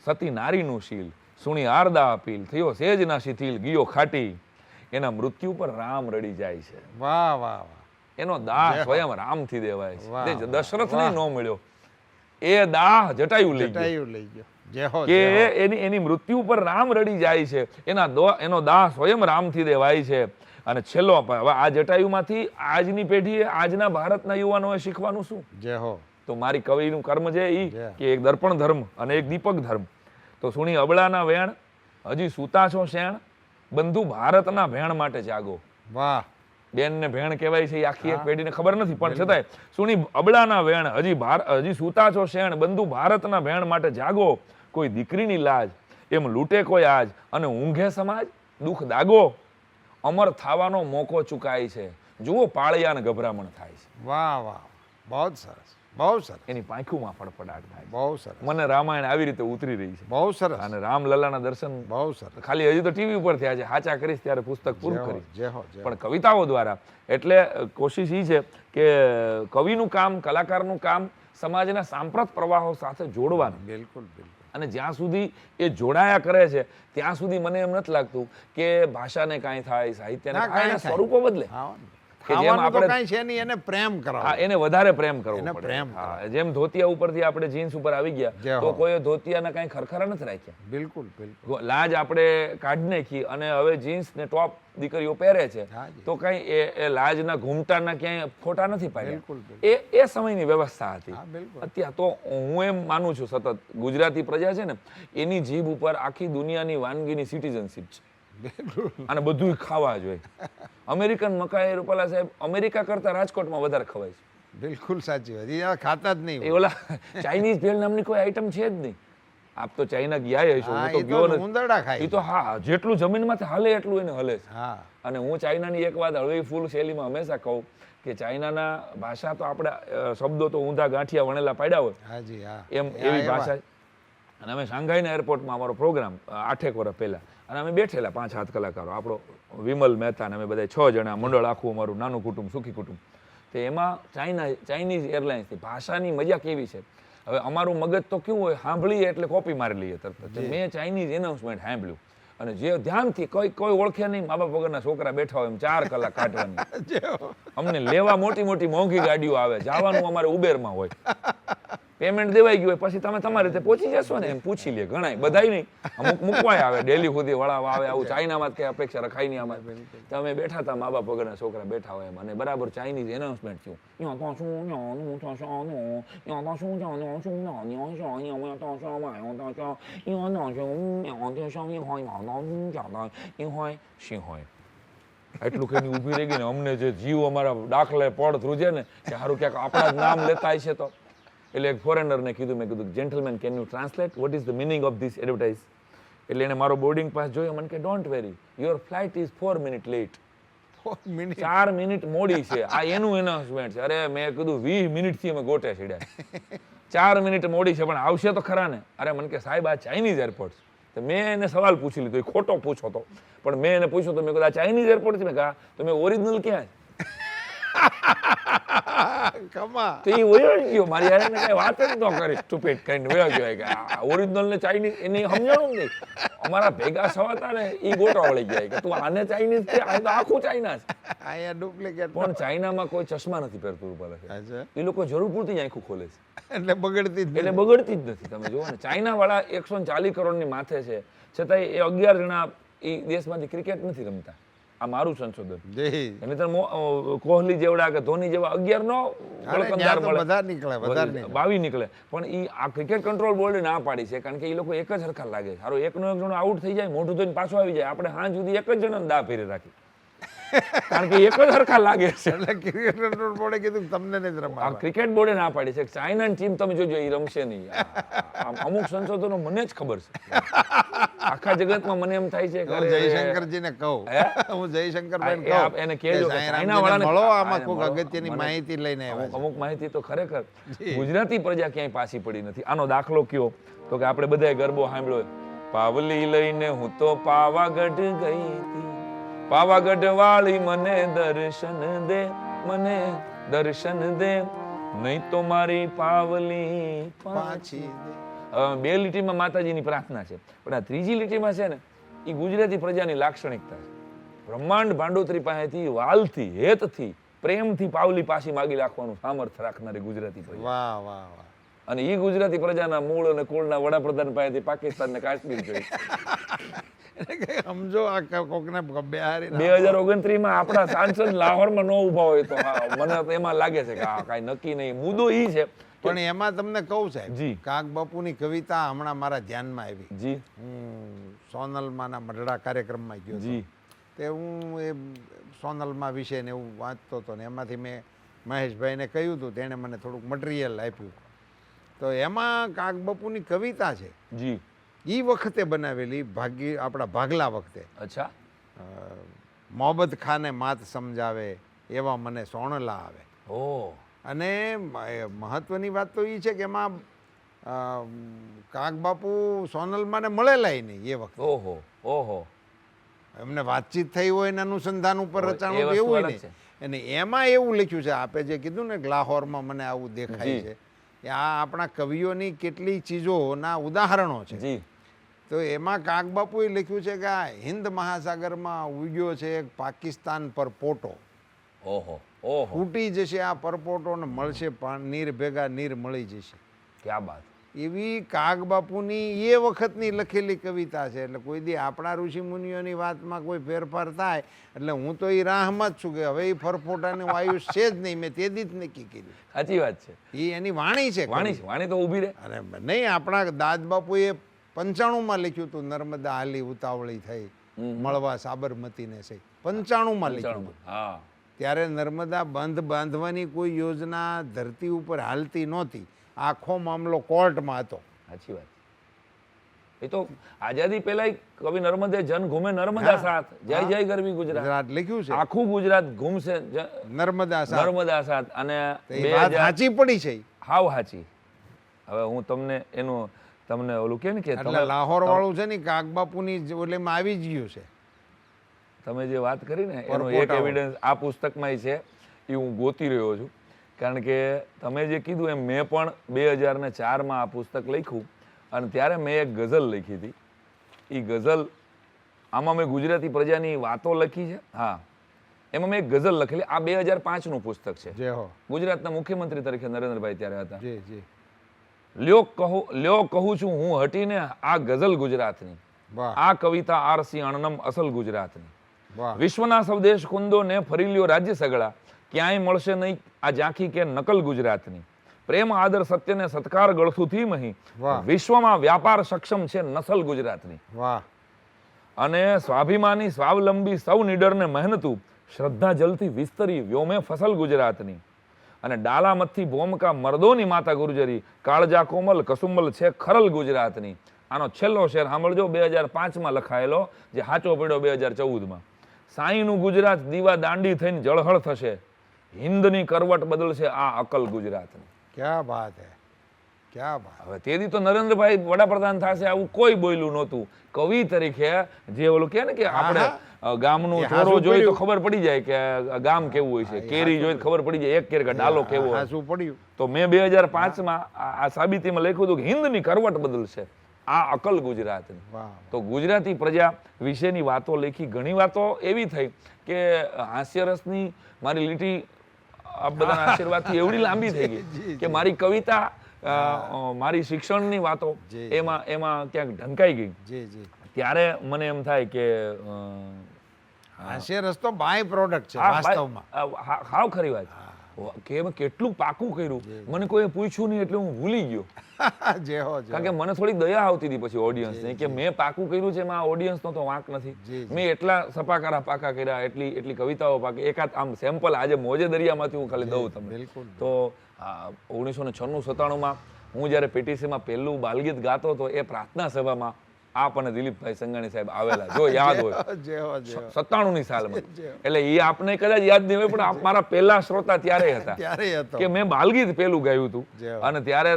સતી નારીનું શીલ, સુણી આરદા અપીલ, થયો સેજના શિથિલ, ગયો ખાટી. એના મૃત્યુ પર રામ રડી જાય છે. વાહ વાહ વાહ. એનો દાહ સ્વયં રામથી દેવાય છે. દશરથને ન મળ્યો, એ દાહ જટાયુ લઈ ગયો. કે એની મૃત્યુ પર રામ રડી જાય છે. એનો દાહ સ્વયં રામથી દેવાય છે. અને છેલ્લો, હવે આ જટાયુમાંથી આજની પેઢીએ, આજના ભારતના યુવાનોએ શીખવાનું શું? જય હો. તો મારી કવિનું કર્મ છે ઈ કે એક દર્પણ ધર્મ અને એક દીપક ધર્મ. તો સુણી અબળાના વેણ હજી સૂતા છો શેણ, બંધુ ભારતના ભેણ માટે જાગો. વાહ, બેન ને ભેણ કહેવાય છે એ આખી એક પેઢીને ખબર નથી, પણ છતાંય સુણી અબળાના વેણ હજી સૂતા છો શેણ, બંધુ ભારતના ભેણ માટે જાગો. કોઈ દીકરીની લાજ એમ લૂંટે કોઈ આજ, અને ઊંઘે સમાજ દુઃખ દાગો. અમર થવાનો મોકો ચુકાય છે, જુઓ પાળિયાને ગભરામણ થાય છે. વાહ વાહ, બહુ સરસ, બહુ સરસ. એની પાંખુમાં ફડફડાટ થાય. બહુ સરસ. મને રામાયણ આવી રીતે ઉતરી રહી છે. બહુ સરસ. અને રામલલાના દર્શન બહુ સરસ. ખાલી હજી તો ટીવી ઉપર થયા છે, સાચા કરીશ ત્યારે પુસ્તક પૂરું કરીશ. જય હો. પણ કવિતાઓ દ્વારા એટલે કોશિશ એ છે કે કવિનું કામ, કલાકારનું કામ સમાજના સાંપ્રત પ્રવાહો સાથે જોડવાનું. બિલકુલ બિલકુલ. અને જ્યાં સુધી એ જોડાયા કરે છે ત્યાં સુધી મને એમ નથી લાગતું કે ભાષાને કાંઈ થાય, સાહિત્યને કાંઈ સ્વરૂપો બદલે. કે જેમ આપણે કાંઈ છે નહીં, એને પ્રેમ કરો. હા, એને વધારે પ્રેમ કરવો એને પડે. પ્રેમ હા, જેમ ધોતિયા ઉપરથી આપણે જીન્સ ઉપર આવી ગયા તો કોઈ ધોતિયાના કાંઈ ખરખરા નથી રાખ્યા. બિલકુલ બિલકુલ. લાજ આપણે કાઢી નાખી અને હવે જીન્સ ને ટોપ દીકરીઓ પહેરે છે તો કઈ એ લાજના ઘૂમટાના ક્યાંય ફોટા નથી પાડ્યા. એ સમયની વ્યવસ્થા હતી. અત્યારે તો હું એમ માનું છું સતત ગુજરાતી પ્રજા છે ને એની જીભ ઉપર આખી દુનિયાની વાનગીની સિટીઝનશીપ છે. અને બધું ખાવા જોઈએ. અમેરિકન મકાઈ રૂપાલા સાહેબ અમેરિકા કરતા રાજકોટમાં વધારે ખવાય છે. બિલકુલ સાચી વાત. એ ખાતા જ નહીં. એ ઓલા ચાઇનીઝ ભેળ નામની કોઈ આઈટમ છે જ નહીં. આપ તો ચાઇના ગયા હશો, હું તો ગયો નથી. ઉંદરડા ખાય. એ તો હા, જેટલું જમીનમાંથી હાલે એટલું એને હલે છે. હા. અને હું ચાઇનાની એક વાત હળવી ફૂલ શૈલીમાં હંમેશા કહું કે ચાઇનાના ભાષા તો આપણે શબ્દો તો ઊંધા ગાંઠિયા વણેલા પાડ્યા હોય. હાજી હા. એમ એવી ભાષા. અને અમે શાંઘાઈના એરપોર્ટમાં અમારો પ્રોગ્રામ 8 વર્ષ પહેલા, અને અમે બેઠેલા 5-7 કલાકારો, આપણો વિમલ મહેતા ને અમે બધા 6 જણા મંડળ, આખું અમારું નાનું કુટુંબ, સુખી કુટુંબ. તો એમાં ચાઇનીઝ એરલાઇન્સથી ભાષાની મજા કેવી છે. હવે અમારું મગજ તો કેવું હોય, સાંભળીએ એટલે કોપી મારી લઈએ તરત. મેં ચાઇનીઝ એનાઉન્સમેન્ટ સાંભળ્યું અને જે ધ્યાનથી કોઈ ઓળખે નહીં, મા બાપ વગરના છોકરા બેઠા હોય એમ 4 કલાક કાઢવાની. અમને લેવા મોટી મોટી મોંઘી ગાડીઓ આવે, જવાનું અમારે ઉબેરમાં હોય, પેમેન્ટ દેવાઈ ગયું હોય પછી તમે તમારી રીતે પહોંચી જશો ને એમ પૂછી લે. ઘણા બધાય નહીં, અમુક મૂકવાય આવે, ડેલી સુધી વળાવવા આવે. આવું ચાઇનામાં કઈ અપેક્ષા રખાય નહીં આમાં. તમે બેઠા હતા, મા બાપ વગરના છોકરા બેઠા હોય એમ, અને બરાબર ચાઇનીઝ એનાઉન્સમેન્ટ થયું. એટલું કઈ ઊભી રહી ગઈ ને અમને જે જીવ અમારા દાખલે પડ ધ્રુજે ને કે સારું ક્યાંક આપણા જ નામ લેતા છે. તો એટલે એક ફોરેનરને કીધું, મેં કીધું gentleman can you translate what is the meaning of this advertise. એટલે એને મારો બોર્ડિંગ પાસ જોયો, મને કે don't worry, your flight is 4 minute late. 4 minute મોડી છે. આ એનું એનાઉન્સમેન્ટ છે. અરે મેં કીધું 20 મિનિટથી અમે ગોટે ચડ્યા. 4 મિનિટ મોડી છે પણ આવશે તો ખરા ને. અરે મને કે સાહેબ આ ચાઇનીઝ એરપોર્ટ છે. મેં એને સવાલ પૂછી લીધો, એ ખોટો પૂછો તો, પણ મેં એને પૂછ્યું તો મેં કીધું આ ચાઇનીઝ એરપોર્ટ છે. મેં કહ્યું તો મેં ઓરિજિનલ ક્યાં છે? તો એ વયો ગયો મારી યાર, એને કઈ વાત જ ન કરી, સ્ટુપિડ કહીને વયો ગયો કે આ ઓરિજિનલ ને ચાઇનીઝ એની સમજણું નહીં. અમારા ભેગા સવાતા ને એ ગોટા વળી ગયા કે તું આને ચાઇનીઝ છે, આ તો આખું ચાઇના છે. અહીંયા ડુપ્લિકેટ. પણ ચાઇનામાં કોઈ ચશ્મા નથી પહેરતું રૂપાલા છે. એ લોકો જરૂર પૂરતી આંખું ખોલે છે. એટલે બગડતી જ નથી. તમે જુઓ ને ચાઇના વાળા 140 કરોડની માથે છે, છતાંય એ 11 જણા એ દેશમાંથી ક્રિકેટ નથી રમતા. આ મારું સંશોધન. અને કોહલી જેવડા કે ધોની જેવા 11 નો ગોળકંદાર મળે, 22 નીકળે. પણ એ આ ક્રિકેટ કંટ્રોલ બોર્ડે ના પાડી છે, કારણ કે એ લોકો એક જ હરખા લાગે છે. સારું એકનો એક જણો આઉટ થઈ જાય, મોઢું ધોઈને પાછો આવી જાય, આપણે સાંજ સુધી એક જ જણાને દા ફેરી રાખી, કારણ કે એક જ હરખા લાગે છે. એટલે ક્રિકેટ કંટ્રોલ બોર્ડે કીધું તમને નહીં રમવા. ક્રિકેટ બોર્ડે ના પાડી છે. ચાઇનાની ટીમ તમે જોજો એ રમશે નહીં. અમુક સંશોધનો મને જ ખબર છે. આખા જગતમાં મને એમ થાય છે કે જયશંકરજીને કહું, હું જયશંકરભાઈને કહું એને કહેજો ચાઇના વાળાને મળો, આમાં કોઈ અગત્યની માહિતી લઈને આવ્યા. અમુક માહિતી તો ખરેખર ગુજરાતી પ્રજા ક્યાંય પાછી પડી નથી. આનો દાખલો કયો તો કે આપણે બધાએ ગરબો સાંભળ્યો, પાવલી લઈને હું તો પાવાગઢ ગઈ હતી, પાવાગઢ વાળી મને દર્શન દે, મને દર્શન દે, નહીં તો મારી પાવલી પાછી દે. 2 લીટીમાં માતાજીની પ્રાર્થના છે, પણ આ 3જી લીટીમાં છે ને એ ગુજરાતી પ્રજાની લાક્ષણિકતા છે. બ્રહ્માંડ ભાંડોતરી પાસેથી વાલથી, હેતથી, પ્રેમથી પાવલી પાછી માગી રાખવાનું સામર્થ્ય રાખનારી ગુજરાતી પ્રજા. વાહ વાહ વાહ. અને એ ગુજરાતી પ્રજાના મૂળ અને કુળના વડાપ્રધાન પાસેથી પાકિસ્તાન ને કાશ્મીર જોઈ. સમજો આ કોકને 2029 માં આપણા સાંસદ લાહોરમાં ન ઉભા હોય તો મને એમાં લાગે છે કે આ કાંઈ નક્કી નહીં. મુદ્દો એ છે પણ એમાં તમને કહું સાહેબ, જી. કાગ બાપુની કવિતા હમણાં મારા ધ્યાનમાં આવી. જી હું સોનલમાના મઢડા કાર્યક્રમમાં ગયો હતો. જી તે હું એ સોનલમા વિશે ને એવું વાંચતો હતો ને એમાંથી મેં મહેશભાઈને કહ્યું હતું, તેણે મને થોડુંક મટીરિયલ આપ્યું. તો એમાં કાગ બાપુની કવિતા છે, જી એ વખતે બનાવેલી, આપણા ભાગલા વખતે. અચ્છા મોહબ્બત ખાને માત સમજાવે એવા મને સોણલા આવે. ઓ અને મહત્વની વાત તો એ છે કે એમાં કાગ બાપુ સોનલમાને મળેલાય નહીં એ વખતે. ઓહો ઓહો એમને વાતચીત થઈ હોય ને અનુસંધાન ઉપર હોય, રચાણું એ તો વસ્તુ એવું અલગ નહીં. છે. અને એમાં એવું લખ્યું છે, આપે જે કીધું ને કે લાહોરમાં મને આવું દેખાય જી. છે, એ આ આપણા કવિઓની કેટલી ચીજોના ઉદાહરણો છે. જી તો એમાં કાગ બાપુએ લખ્યું છે કે આ હિન્દ મહાસાગરમાં ઉગ્યો છે એક પાકિસ્તાન પર પોટો, ઓહો ઓહો ફૂટી જશે આ પરપોટો ને મળશે નીર ભેગા નીર મળી જશે. ક્યા બાત. એવી કાગ બાપુની એ વખતની લખેલી કવિતા છે. એટલે કોઈ દી આપણા ઋષિ મુનિઓની વાતમાં કોઈ ફેરફાર થાય એટલે હું તો એ રાહમાં જ છું કે હવે એ ફરફોટાનું આયુષ છે જ નહીં. મેં તે દી જ નક્કી કર્યું. સાચી વાત છે. એ એની વાણી છે. વાણી તો ઊભી રહે. અને નહીં, આપણા દાદ બાપુએ 95માં લખ્યું હતું, નર્મદા હાલી ઉતાવળી થઈ મળવા સાબરમતીને સહી. 95માં લખ્યું. હા ત્યારે નર્મદા બંધ બાંધવાની કોઈ યોજના ધરતી ઉપર હાલતી નહોતી. આખો મામલો કોર્ટમાં હતો. સાચી વાત. એ તો આઝાદી પહેલા કવિ નર્મદે જન ઘૂમે નર્મદા સાથ, જય જય ગરવી ગુજરાત. ગુજરાત લખ્યું છે, આખું ગુજરાત ઘૂમશે નર્મદા સાથ. નર્મદા સાથ. અને એ વાત સાચી પડી છે. હાવ સાચી. હવે હું તમને ઓલું કે ને કે એટલે લાહોર વાળું છે ને કાગ બાપુની ઓલેમાં આવી જ ગયું છે. તમે જે વાત કરી ને એનો એક એવિડન્સ આ પુસ્તકમાં છે, એ હું ગોતી રહ્યો છું. કારણ કે તમે જે કીધું એમ મેં પણ 2004માં આ પુસ્તક લખ્યું અને ત્યારે મેં એક ગઝલ લખી હતી. એ ગઝલ આમાં મેં ગુજરાતી પ્રજાની વાતો લખી છે. હા, એમાં મેં એક ગઝલ લખેલી. આ 2005નું પુસ્તક છે. ગુજરાતના મુખ્યમંત્રી તરીકે નરેન્દ્રભાઈ ત્યારે હતા. લ્યો કહું છું હું હટીને આ ગઝલ ગુજરાતની, આ કવિતા આરસી અણનમ અસલ ગુજરાતની. વિશ્વના સ્વદેશ કુંદોને ફરી લ્યો રાજ્ય સગળા, ક્યાંય મળશે નહીં આ ઝાંખી કે નકલ ગુજરાતની. પ્રેમ આદર સત્યને સત્કાર ગળથુથી મહી, વિશ્વમાં વ્યાપાર સક્ષમ છે નસલ ગુજરાતની. અને સ્વાભિમાની સ્વાવલંબી સૌ નીડરને મહેનતું, શ્રદ્ધા જલથી વિસ્તરી વ્યોમે ફસલ ગુજરાતની. અને ડાલામતથી ભોમકા મર્દોની માતા ગુર્જરી, કાળજા કોમલ કસુંબલ છે ખરલ ગુજરાતની. આનો છેલ્લો શેર સાંભળજો, 2005માં લખાયેલો, જે સાચો પડ્યો 2014માં. સાઈનું ગુજરાત દીવા દાંડી થઈને જળહળ થશે, હિન્દની કરવટ બદલશે આ અકલ ગુજરાતની. ક્યા વાત હે, ક્યા વાત. હવે તેથી તો નરેન્દ્રભાઈ વડાપ્રધાન થશે આવું કોઈ બોલ્યું નહોતું. કવિ તરીકે જે ઓલું કે ને કે આપણે ગામનું ચોરો જોઈ તો ખબર પડી જાય કે ગામ કેવું હોય છે, કેરી જોઈ ખબર પડી જાય એક કેર ડાલો કેવો હોય. શું પડ્યું? તો મેં 2005માં આ સાબિતીમાં લખ્યું હતું કે હિન્દની કરવટ બદલશે આ અકલ ગુજરાતની. તો ગુજરાતી પ્રજા વિશેની વાતો લખી. ઘણી વાતો એવી થઈ કે હાસ્યરસની મારી લીટી આ બધાના આશીર્વાદથી એવડી લાંબી થઈ ગઈ કે મારી કવિતા, મારી શિક્ષણની વાતો એમાં ક્યાંક ઢંકાઈ ગઈ. ત્યારે મને એમ થાય કે હાસ્યરસ તો બાય પ્રોડક્ટ છે વાસ્તવમાં. હાવ ખરી વાત કે કેટલું પાકું કર્યું, મને કોઈ પૂછ્યું નહીં એટલે હું ભૂલી ગયો. કારણ કે મને થોડી દયા આવતી હતી પછી ઓડિયન્સને કે મેં પાકું કર્યું છે, એમાં ઓડિયન્સનો તો વાંક નથી. મેં એટલા સપાકારા પાકા કર્યા, એટલી કવિતાઓ પાકી. એકાદ આમ સેમ્પલ આજે મોજે દરિયામાંથી હું ખાલી દઉં તમને. તો 1996-97માં હું જ્યારે પીટીસીમાં પહેલું બાલગીત ગાતો હતો, એ પ્રાર્થના સભામાં આપ અને દિલીપભાઈ સંઘાણી સાહેબ આવેલા, જો યાદ હોય 97ની સાલમાં. એટલે એ આપને કદાચ યાદ નહીં હોય, પણ આપ મારા પહેલા શ્રોતા ત્યારે હતા કે મેં બાલગીત પહેલું ગાયું હતું. અને ત્યારે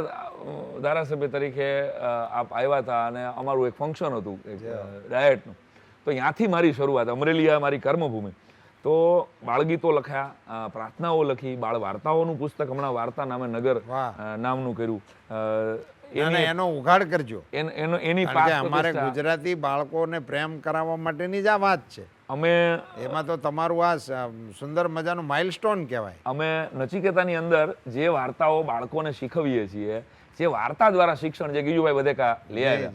ધારાસભ્ય તરીકે આપ આવ્યા હતા અને અમારું એક ફંક્શન હતું ડાયટનું. તો ત્યાંથી મારી શરૂઆત. અમરેલી મારી કર્મભૂમિ. તો બાળગીતો લખ્યા, પ્રાર્થનાઓ લખી, બાળ વાર્તાઓનું પુસ્તક હમણાં વાર્તા નામે નગર નામનું કર્યું. એનો ઉઘાડ કરજો. એની અમારે ગુજરાતી બાળકોને પ્રેમ કરાવવા માટેની જ આ વાત છે. અમે એમાં તો તમારું આ સુંદર મજાનું માઇલસ્ટોન કહેવાય. અમે નચિકેતાની અંદર જે વાર્તાઓ બાળકોને શીખવીએ છીએ, જે વાર્તા દ્વારા શિક્ષણ, જે ગીજુભાઈ બધેકા લઈ આવ્યા,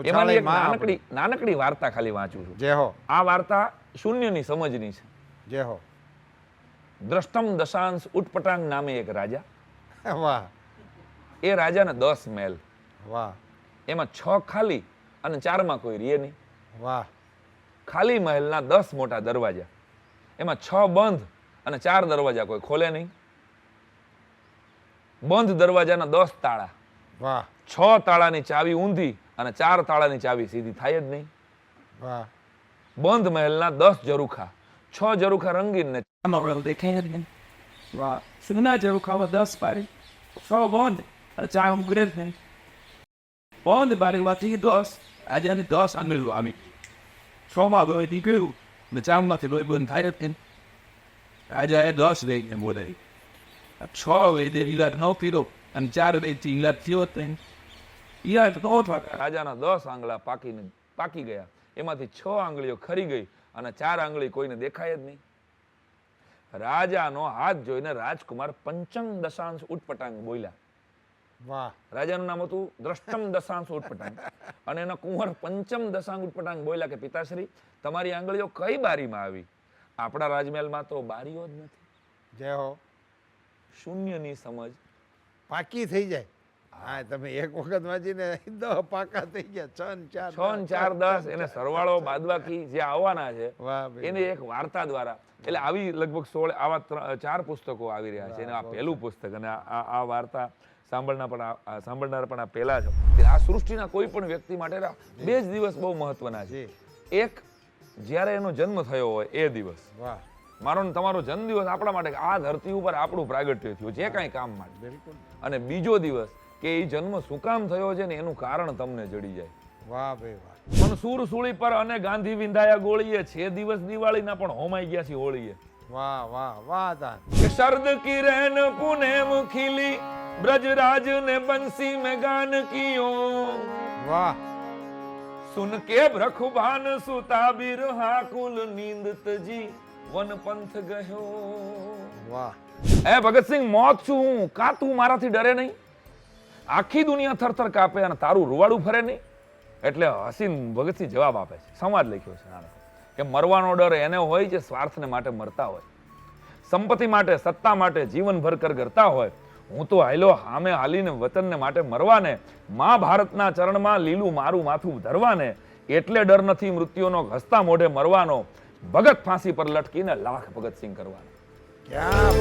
એમાંની એક નાનકડી વાર્તા ખાલી વાંચું છું. જે હો, આ વાર્તા શૂન્યની સમજની છે. જે હો. દ્રષ્ટમ દશાંશ ઉટપટાંગ નામે એક રાજા. વાહ. એ રાજાને 10 મહેલ, વાહ એમાં 6 ખાલી અને 4માં કોઈ રીએ નહીં. વાહ ખાલી મહેલના 10 મોટા દરવાજા, એમાં 6 બંધ અને 4 દરવાજા કોઈ ખોલે નહીં. બંધ દરવાજાના 10 તાળા, વાહ 6 તાળાની ચાવી ઊંધી અને 4 તાળાની ચાવી સીધી થાય જ નહીં. વાહ બંધ મહેલના 10 ઝરૂખા, 6 ઝરૂખા રંગીન ને I'm not really kidding. Right. So the night will cover dust body. So bond. A time good thing. Bond the body what he does. I didn't dust on the army. So my boy he grew. The time not the boy wouldn't hide it in. I just dust they and would they. A trolley they let no people and chatted 18 let few thing. Yeah, the old fucker. રાજાના 10 આંગળા પાકી ગયા, એમાંથી 6 આંગળીઓ ખરી ગઈ અને 4 આંગળી કોઈને દેખાય જ નહીં. રાજાનો હાથ જોઈને રાજકુમાર પંચમ દશાંશ ઉટપટાંગ બોલ્યા. વાહ રાજાનું નામ હતું દ્રષ્ટમ દશાંશ ઉટપટાંગ અને એના કુંવર પંચમ દશાંશ ઉટપટાંગ બોલ્યા કે પિતાશ્રી, તમારી આંગળીઓ કઈ બારીમાં આવી? આપણા રાજમહેલમાં તો બારીઓ જ નથી. જય હો. શૂન્યની સમજ પાકી થઈ જાય. હા તમે એક વખત વાંચીને 10 પાકા થઈ ગયા. 6 ને 4 6 ને 4 10 એને સરવાળો બાદબાકી જે આવવાના છે વાહ ભાઈ. એને એક વાર્તા દ્વારા, એટલે આવી લગભગ 16 આવા 4 પુસ્તકો આવી રહ્યા છે અને આ પહેલું પુસ્તક અને આ વાર્તા સાંભળનાર પણ આ પહેલા છે. કે આ સૃષ્ટિના કોઈ પણ વ્યક્તિ માટે 2 જ દિવસ બહુ મહત્વના છે. એક જ્યારે એનો જન્મ થયો હોય એ દિવસ, વાહ મારો ને તમારો જન્મદિવસ આપણા માટે આ ધરતી ઉપર આપણું પ્રાગટ્ય થયું જે કાંઈ કામ માટે. બિલકુલ. અને બીજો દિવસ કે એ જન્મ શું કામ થયો છે ને એનું કારણ તમને જડી જાય. વાહ ભાઈ વાહ. મનસૂર સૂળી પર અને ગાંધી વિંધાયા ગોળીએ, 6 દિવસ દિવાળીના પણ હોમાઈ ગયા છે હોળીએ. વાહ વાહ વાહ દાન. કે શરદ કિરણ પુનેમ ખીલી, ब्रजराज ने बंसी में गान कियो, वाह सुन के ब्रखुबान सुता बिरहा कुल नींद तजी वन पंथ गयो. वाह ए ભગતસિંહ, મોત છું હું, કા તું મારાથી ડરે નહીં? આખી દુનિયા થરથર કાપે અને તારું રૂવાડું ફરે નહીં? એટલે હસીન ભગતસિંહ જવાબ આપે છે. સંવાદ લખ્યો છે આનો કે મરવાનો ડર એને હોય જે સ્વાર્થને માટે મરતા હોય, સંપત્તિ માટે, સત્તા માટે જીવનભર કરગરતા હોય. હું તો હાલ્યો હામે હાલીને વતનને માટે મરવાને, મહાભારતના ચરણમાં લીલું મારું માથું ધરવાને, એટલે ડર નથી મૃત્યુનો હસતા મોઢે મરવાનો, ભગત ફાંસી પર લટકીને લાખ ભગતસિંહ કરવાનો. ક્યાં